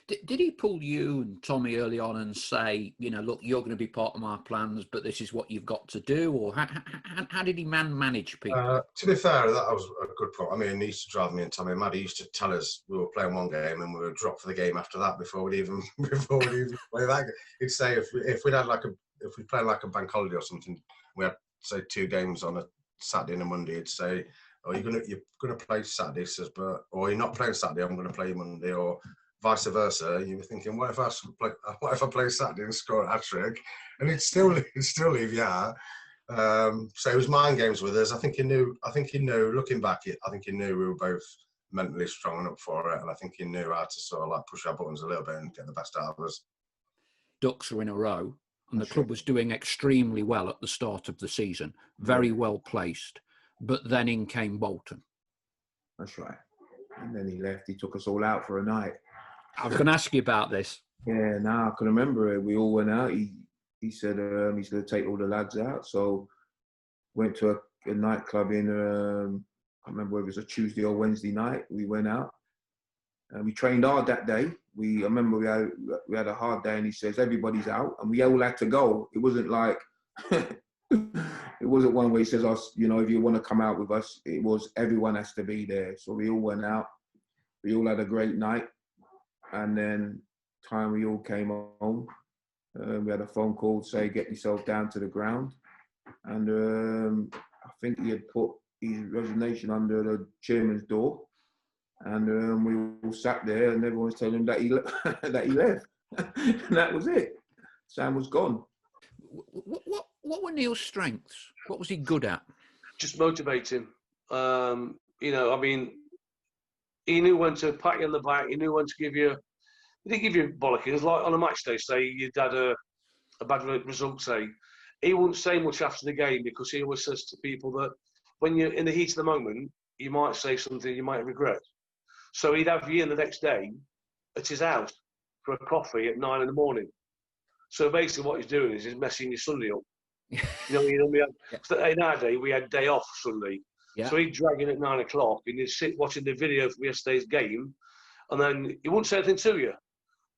Did he pull you and Tommy early on and say, "Look, you're going to be part of my plans, but this is what you've got to do"? Or how did he manage people? To be fair, that was a good point. I mean, he used to drive me and Tommy mad. He used to tell us we were playing one game and we would drop for the game after that before we'd even play that game. He'd say if we played like a bank holiday or something, we had say 2 games on a Saturday and a Monday. He'd say, "Oh, you're gonna play Saturday," says, or "You're not playing Saturday. I'm going to play Monday," or vice versa. You were thinking, what if I play Saturday and score a hat-trick? And it'd still leave you out. So it was mind games with us. I think he knew, looking back, I think he knew we were both mentally strong enough for it. And I think he knew how to sort of like push our buttons a little bit and get the best out of us. Ducks were in a row, and the club was doing extremely well at the start of the season. Very well placed. But then in came Bolton. That's right. And then he left. He took us all out for a night. I was going to ask you about this. Yeah, I can remember it. We all went out. He said he's going to take all the lads out. So went to a nightclub in, I remember whether it was a Tuesday or Wednesday night. We went out and we trained hard that day. I remember we had a hard day, and he says, "Everybody's out." And we all had to go. It wasn't like, it wasn't one where he says, "Us, if you want to come out with us," it was everyone has to be there. So we all went out. We all had a great night. And then time we all came home, we had a phone call to say, "Get yourself down to the ground." And I think he had put his resignation under the chairman's door. And we all sat there, and everyone was telling him that he left. And that was it. Sam was gone. What were Neal's strengths? What was he good at? Just motivating. I mean, he knew when to pat you on the back. He knew when to give you. He didn't give you bollockings. Like on a match day, say you'd had a bad result, say, he wouldn't say much after the game, because he always says to people that when you're in the heat of the moment, you might say something you might regret. So he'd have you in the next day at his house for a coffee at 9 a.m. So basically, what he's doing is he's messing your Sunday up. We had in our day we had day off Sunday. Yeah. So he'd drag in at 9 o'clock and he'd sit watching the video from yesterday's game, and then he wouldn't say anything to you.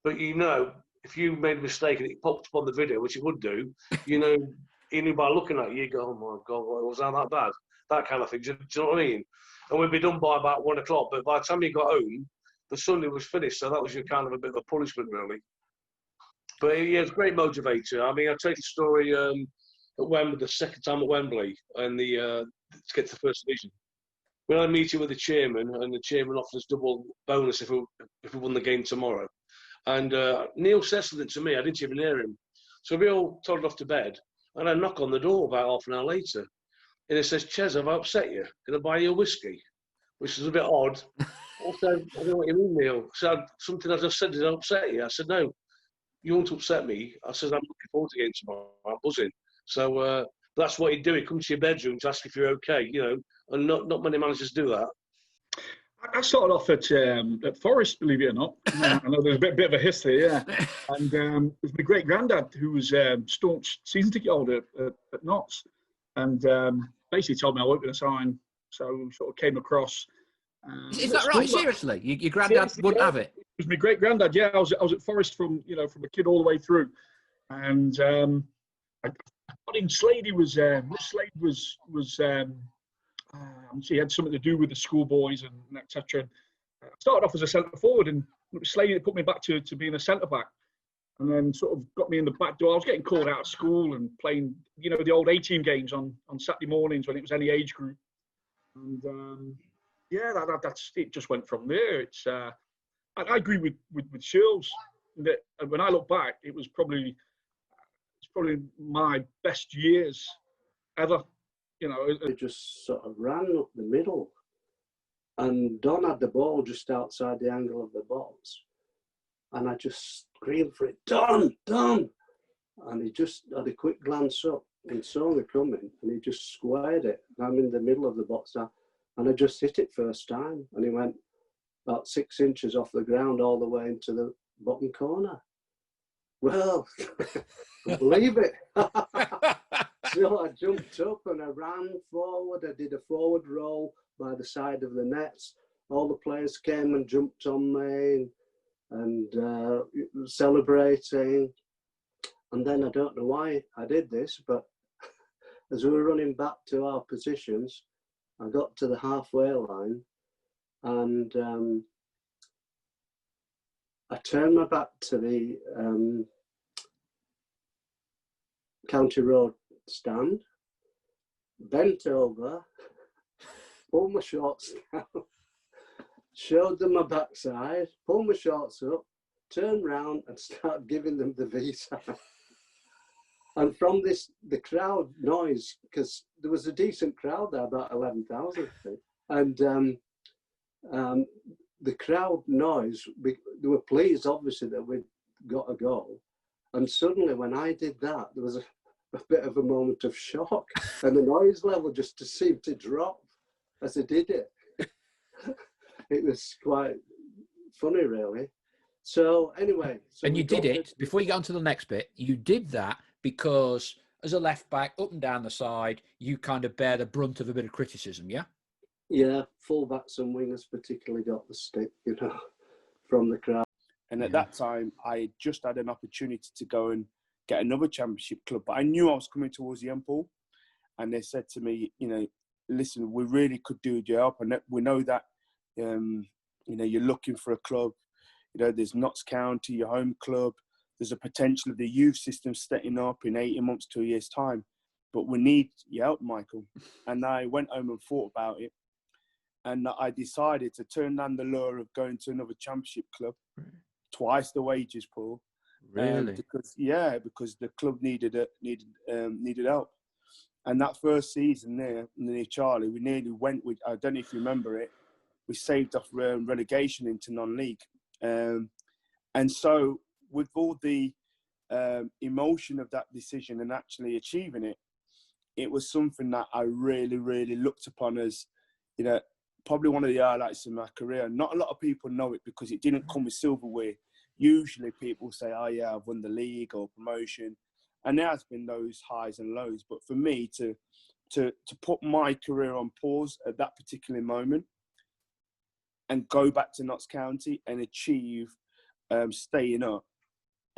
But if you made a mistake and it popped up on the video, which it would do, he knew by looking at you, you go, "Oh my God, was that bad?" That kind of thing. Do you know what I mean? And we'd be done by about 1 o'clock. But by the time you got home, the Sunday was finished. So that was your kind of a bit of a punishment, really. But he was a great motivator. I mean, I'll tell you the story at Wembley, the second time at Wembley, and to get to the First Division. We had a meeting with the chairman, and the chairman offered us double bonus if we won the game tomorrow. And Neal said something to me, I didn't even hear him. So we all toddled off to bed, and I knock on the door about half an hour later. And it says, Ches, have I upset you? Can I buy you a whiskey? Which is a bit odd. Also, I don't know what you mean, Neal. So something I just said, did I upset you? I said, no, you won't upset me. I said, I'm looking forward to getting tomorrow. I'm buzzing. So that's what he'd do. He'd come to your bedroom to ask if you're okay, you know, and not many managers do that. I started off at Forest, believe it or not. I know there's a bit of a history, yeah. And it was my great granddad who was staunch season ticket holder at Notts, and basically told me I wasn't going to sign. So sort of came across. Is that right? Seriously, your granddad wouldn't have it. It was my great granddad. Yeah, I was at Forest from a kid all the way through, and I think Slady was Slade was. She had something to do with the schoolboys and etc. I started off as a centre forward, and Slade put me back to being a centre back, and then sort of got me in the back door. I was getting called out of school and playing, the old A-team games on Saturday mornings when it was any age group, and that's it. Just went from there. It's I agree with Shirls that when I look back, it was probably my best years ever. They just sort of ran up the middle, and Don had the ball just outside the angle of the box, and I just screamed for it, Don, and he just had a quick glance up and saw me coming, and he just squared it. And I'm in the middle of the box now, and I just hit it first time, and he went about 6 inches off the ground all the way into the bottom corner. Well, believe it. So I jumped up and I ran forward. I did a forward roll by the side of the nets. All the players came and jumped on me and celebrating. And then I don't know why I did this, but as we were running back to our positions, I got to the halfway line and I turned my back to the County Road stand, bent over, pulled my shorts down, showed them my backside, pulled my shorts up, turned round and started giving them the V sign. And from the crowd noise, because there was a decent crowd there, about 11,000, I think, and the crowd noise, they were pleased obviously that we'd got a goal. And suddenly when I did that, there was a bit of a moment of shock, and the noise level just seemed to drop as I did it. It was quite funny, really. So anyway. And you did it, before you go on to the next bit, you did that because as a left back, up and down the side, you kind of bear the brunt of a bit of criticism, yeah? Yeah, full-backs and wingers particularly got the stick, from the crowd. And at that time, I just had an opportunity to go and get another championship club, but I knew I was coming towards the end, Paul. And they said to me, listen, we really could do your help, and we know that, you're looking for a club. There's Notts County, your home club. There's a potential of the youth system setting up in 18 months to a year's time, but we need your help, Michael. And I went home and thought about it, and I decided to turn down the lure of going to another championship club, twice the wages, Paul. Really? Because the club needed help. And that first season there, near Charlie, we nearly went with, I don't know if you remember it, we saved off relegation into non-league. And so with all the emotion of that decision and actually achieving it, it was something that I really, really looked upon as, probably one of the highlights of my career. Not a lot of people know it because it didn't come with silverware. Usually people say, oh yeah, I've won the league or promotion. And there has been those highs and lows. But for me to put my career on pause at that particular moment and go back to Notts County and achieve staying up.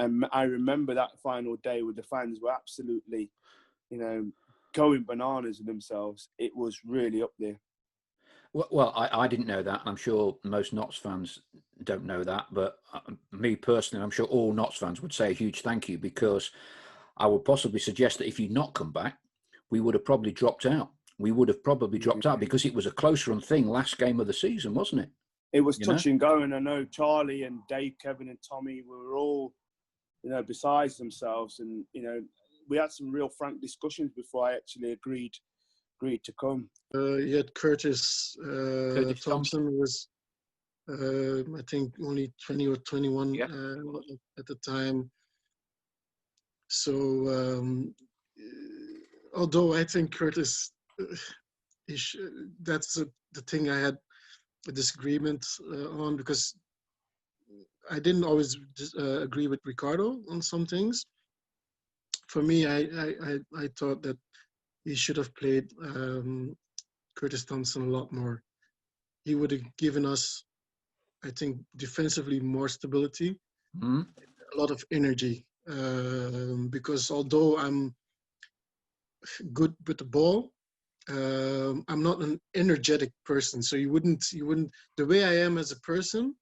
And I remember that final day where the fans were absolutely, going bananas with themselves. It was really up there. Well, I didn't know that. I'm sure most Notts fans don't know that. But me personally, I'm sure all Notts fans would say a huge thank you, because I would possibly suggest that if you'd not come back, we would have probably dropped out. We would have probably dropped out because it was a close run thing last game of the season, wasn't it? it was You touch know? and go, and I know Charlie and Dave, Kevin and Tommy were all, you know, besides themselves, and you know, we had some real frank discussions before I actually agreed to come. You had Curtis Curtis Thompson was, I think, only 20 or 21 at the time. So, although I think Curtis, that's the thing I had a disagreement on, because I didn't always agree with Ricardo on some things. For me, I thought that he should have played Curtis Thompson a lot more. He would have given us, I think, defensively more stability, Mm. a lot of energy. Because although I'm good with the ball, I'm not an energetic person. So you wouldn't. The way I am as a person,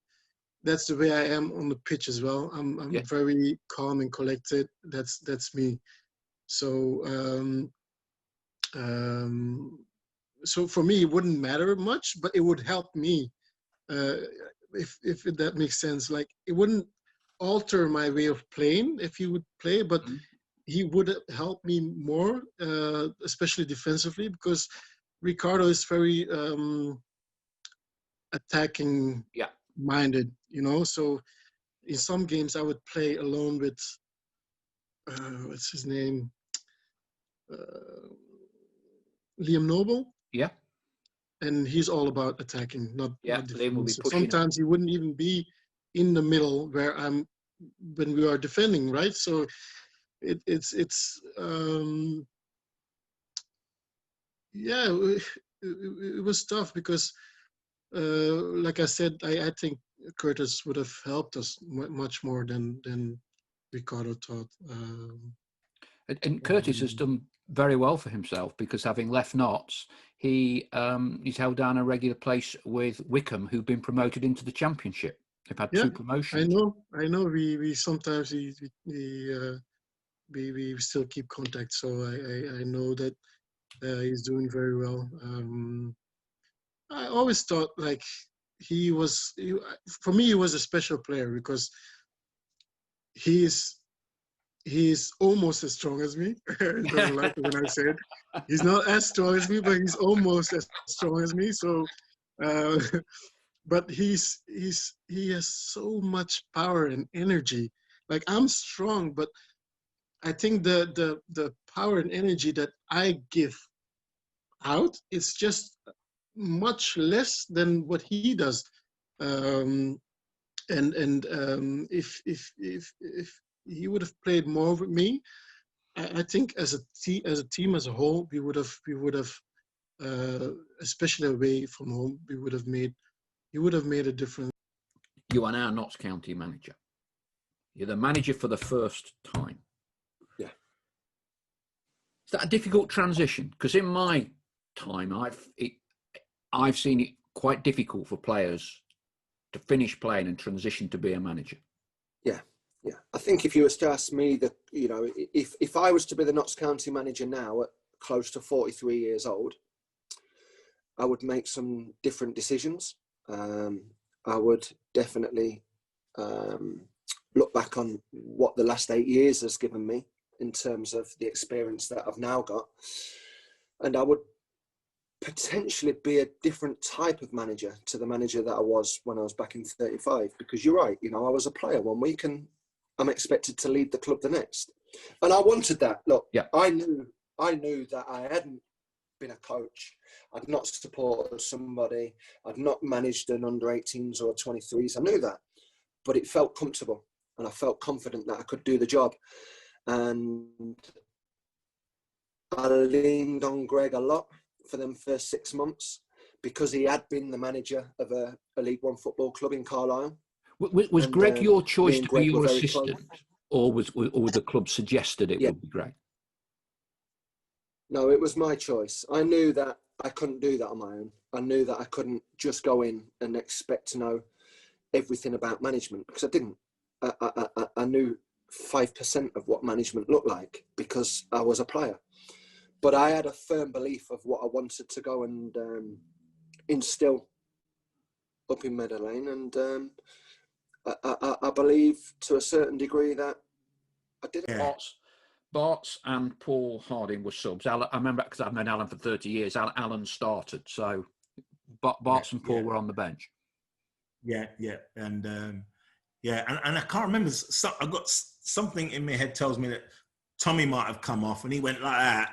that's the way I am on the pitch as well. I'm very calm and collected. That's me. So so for me, it wouldn't matter much, but it would help me, if that makes sense. Like, it wouldn't alter my way of playing if he would play, but he would help me more, especially defensively, because Ricardo is very attacking minded, you know. So in some games I would play alone with what's his name, Liam Noble. Yeah. And he's all about attacking, not Liam will be defending. So pushing. sometimes he wouldn't even be in the middle where I'm when we are defending, right? So it's yeah, it was tough because, like I said, I think Curtis would have helped us much more than Ricardo thought. And Curtis has done very well for himself, because having left Notts, he's held down a regular place with Wickham, who've been promoted into the Championship. They've had 2 promotions. I know. We sometimes we still keep contact, so I know that he's doing very well. I always thought, like, for me, he was a special player because he's almost as strong as me. He doesn't like it when I say it. He's not as strong as me, but he's almost as strong as me. So, but he has so much power and energy. Like, I'm strong, but I think the power and energy that I give out is just much less than what he does. If he would have played more with me, I think as a team as a whole, we would have, especially away from home, he would have made a difference. You are now Notts County manager. You're the manager for the first time. Yeah. Is that a difficult transition? Because in my time, I've seen it quite difficult for players to finish playing and transition to be a manager. Yeah. I think if you was to ask me that, you know, if I was to be the Notts County manager now at close to 43 years old, I would make some different decisions. I would definitely look back on what the last 8 years has given me in terms of the experience that I've now got. And I would potentially be a different type of manager to the manager that I was when I was back in 35. Because you're right, you know, I was a player one week and I'm expected to lead the club the next. And I wanted that. Look, I knew that I hadn't been a coach. I'd not supported somebody. I'd not managed an under-18s or 23s. I knew that. But it felt comfortable and I felt confident that I could do the job. And I leaned on Greg a lot for them first 6 months because he had been the manager of a League One football club in Carlisle. Was Greg your choice to be your assistant? Or the club suggested it would be Greg? No, it was my choice. I knew that I couldn't do that on my own. I knew that I couldn't just go in and expect to know everything about management because I didn't. I knew 5% of what management looked like because I was a player. But I had a firm belief of what I wanted to go and instill up in Meadow Lane, and I believe to a certain degree that I did it. Bart's and Paul Harding were subs. I remember because I've known Alan for 30 years. Alan started, so Bart's and Paul were on the bench. Yeah, and and I can't remember. I got something in my head tells me that Tommy might have come off, and he went like that,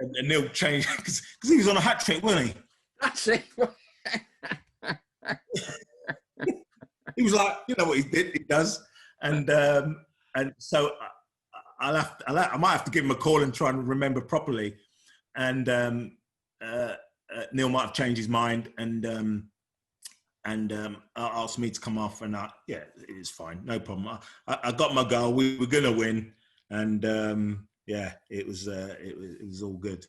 and Neal changed because he was on a hat trick, wasn't he? That's it. He was like, you know what he does, and so I might have to give him a call and try and remember properly, and Neal might have changed his mind and asked me to come off, and it was fine, no problem. I got my goal. We were gonna win, and it was all good.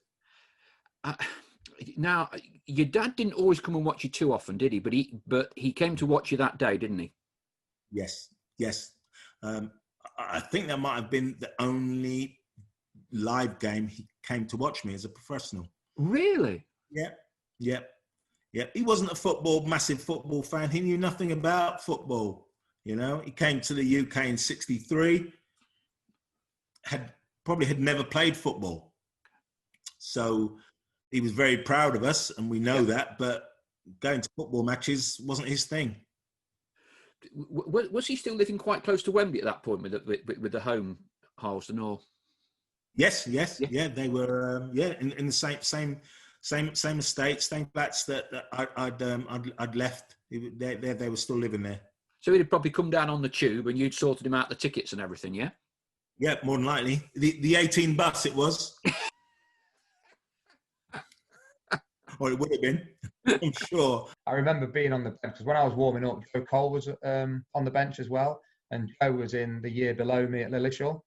Now, your dad didn't always come and watch you too often, did he? But he came to watch you that day, didn't he? Yes. I think that might have been the only live game he came to watch me as a professional. Really? Yeah. He wasn't a massive football fan. He knew nothing about football. You know, he came to the UK in '63. Had never played football, so he was very proud of us, and we know that. But going to football matches wasn't his thing. Was he still living quite close to Wembley at that point with the home Harlesden, or? Yes. Yeah, they were in the same estate, same flats that I'd left. They were still living there. So he'd probably come down on the tube, and you'd sorted him out the tickets and everything, yeah? Yeah, more than likely. The 18 bus it was. Or it would have been, I'm sure. I remember being on the bench because when I was warming up, Joe Cole was on the bench as well, and Joe was in the year below me at Lillishall.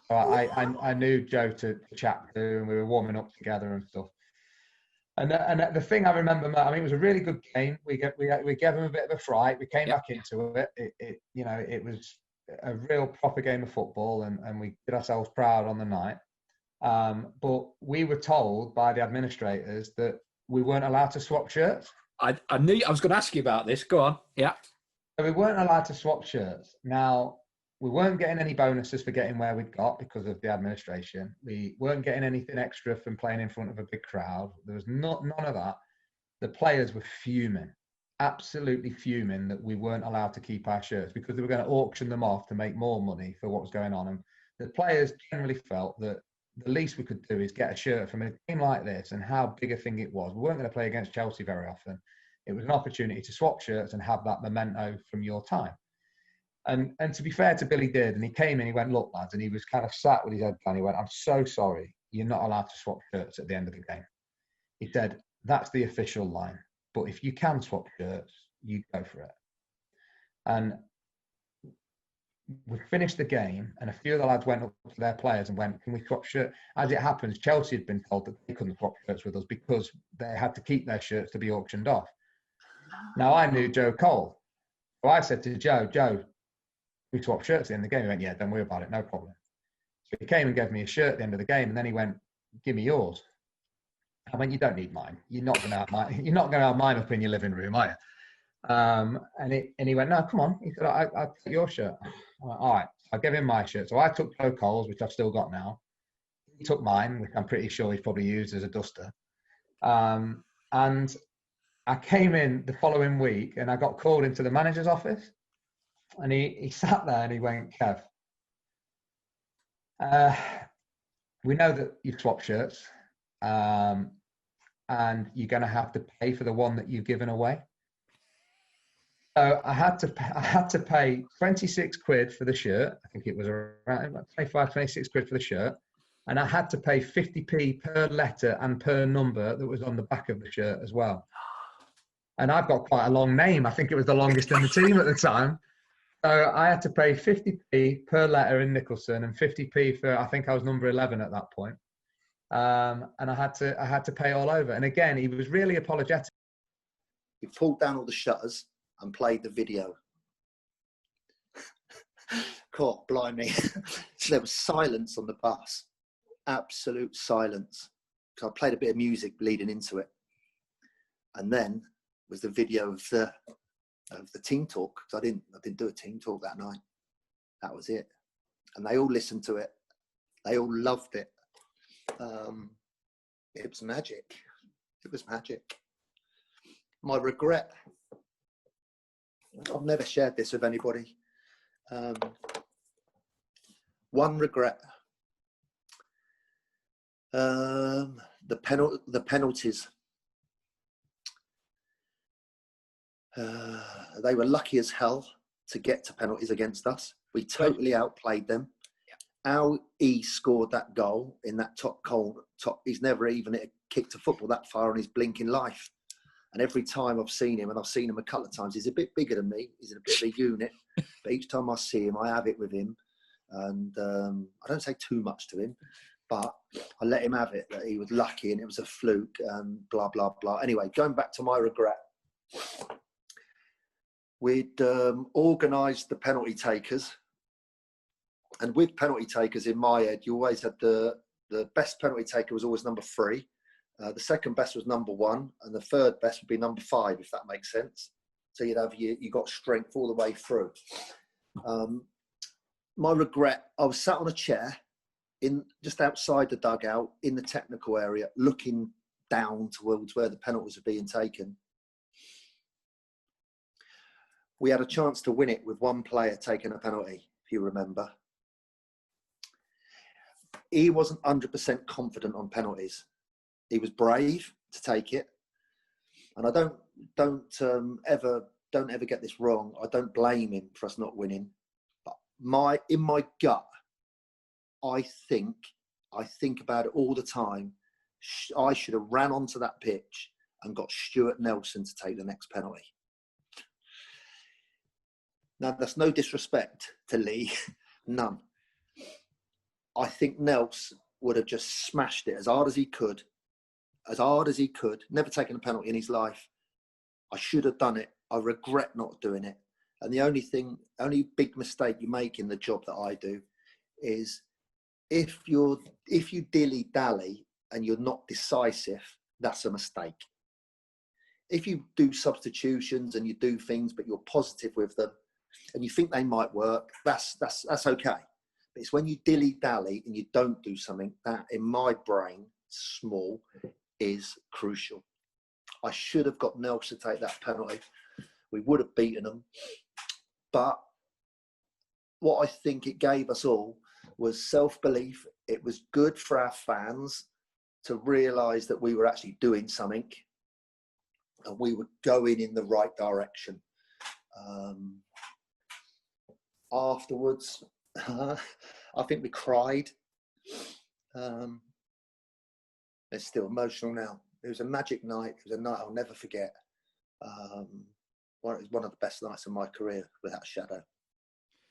So I knew Joe to chat to, and we were warming up together and stuff. And the thing I remember, I mean, it was a really good game. We gave him a bit of a fright. We came back into it. It was a real proper game of football, and we did ourselves proud on the night. But we were told by the administrators that we weren't allowed to swap shirts. I knew I was going to ask you about this. Go on. Yeah. So we weren't allowed to swap shirts. Now, we weren't getting any bonuses for getting where we'd got because of the administration. We weren't getting anything extra from playing in front of a big crowd. There was none of that. The players were fuming, absolutely fuming that we weren't allowed to keep our shirts because they were going to auction them off to make more money for what was going on. And the players generally felt that the least we could do is get a shirt from a team like this, and how big a thing it was. We weren't going to play against Chelsea very often. It was an opportunity to swap shirts and have that memento from your time. And to be fair to Billy did, and he came in, he went, look, lads, and he was kind of sat with his head down. He went, I'm so sorry, you're not allowed to swap shirts at the end of the game. He said, that's the official line. But if you can swap shirts, you go for it. And we finished the game, and a few of the lads went up to their players and went, can we swap shirts? As it happens, Chelsea had been told that they couldn't swap shirts with us because they had to keep their shirts to be auctioned off. Now, I knew Joe Cole. So I said to Joe, we swapped shirts at the end of the game. He went, yeah, don't worry about it, no problem. So he came and gave me a shirt at the end of the game, and then he went, give me yours. I went, you don't need mine. You're not going to have mine up in your living room, are you? And he went, no, come on. He said, I'll take your shirt. I went, all right. I gave him my shirt. So I took Joe Cole's, which I've still got now. He took mine, which I'm pretty sure he's probably used as a duster. And I came in the following week, and I got called into the manager's office. And he sat there and he went, Kev, we know that you've swapped shirts, and you're going to have to pay for the one that you've given away. So I had to pay 26 quid for the shirt. I think it was around 25, 26 quid for the shirt. And I had to pay 50p per letter and per number that was on the back of the shirt as well. And I've got quite a long name. I think it was the longest in the team at the time. So I had to pay 50p per letter in Nicholson and 50p for, I think I was number 11 at that point. And I had to pay all over. And again, he was really apologetic. He pulled down all the shutters and played the video. God, blimey. So there was silence on the bus. Absolute silence. So I played a bit of music leading into it. And then was the video of the team talk, because I didn't do a team talk that night. That was it, and they all listened to it. They all loved it. It was magic. It was magic. My regret, I've never shared this with anybody. One regret. The penalties. They were lucky as hell to get to penalties against us. We totally outplayed them. How he scored that goal in that top. He's never even kicked a football that far in his blinking life. And every time I've seen him, and I've seen him a couple of times, he's a bit bigger than me. He's a bit of a unit. But each time I see him, I have it with him. And I don't say too much to him, but I let him have it, that he was lucky and it was a fluke and blah, blah, blah. Anyway, going back to my regret. We'd organised the penalty takers. And with penalty takers in my head, you always had the best penalty taker was always number 3. The second best was number 1. And the third best would be number 5, if that makes sense. So you'd have you got strength all the way through. My regret, I was sat on a chair just outside the dugout in the technical area, looking down towards where the penalties were being taken. We had a chance to win it with one player taking a penalty, if you remember. He wasn't 100% confident on penalties. He was brave to take it. And I don't ever get this wrong. I don't blame him for us not winning. But in my gut, I think about it all the time. I should have ran onto that pitch and got Stuart Nelson to take the next penalty. Now, that's no disrespect to Lee, none. I think Nels would have just smashed it as hard as he could, never taken a penalty in his life. I should have done it. I regret not doing it. And the only big mistake you make in the job that I do is if you dilly-dally and you're not decisive, that's a mistake. If you do substitutions and you do things, but you're positive with them and you think they might work, that's okay. But it's when you dilly-dally and you don't do something that, in my brain, small, is crucial. I should have got Nelson to take that penalty. We would have beaten them. But what I think it gave us all was self-belief. It was good for our fans to realise that we were actually doing something and we were going in the right direction. Afterwards, I think we cried. It's still emotional now. It was a magic night. It was a night I'll never forget. It was one of the best nights of my career, without a shadow.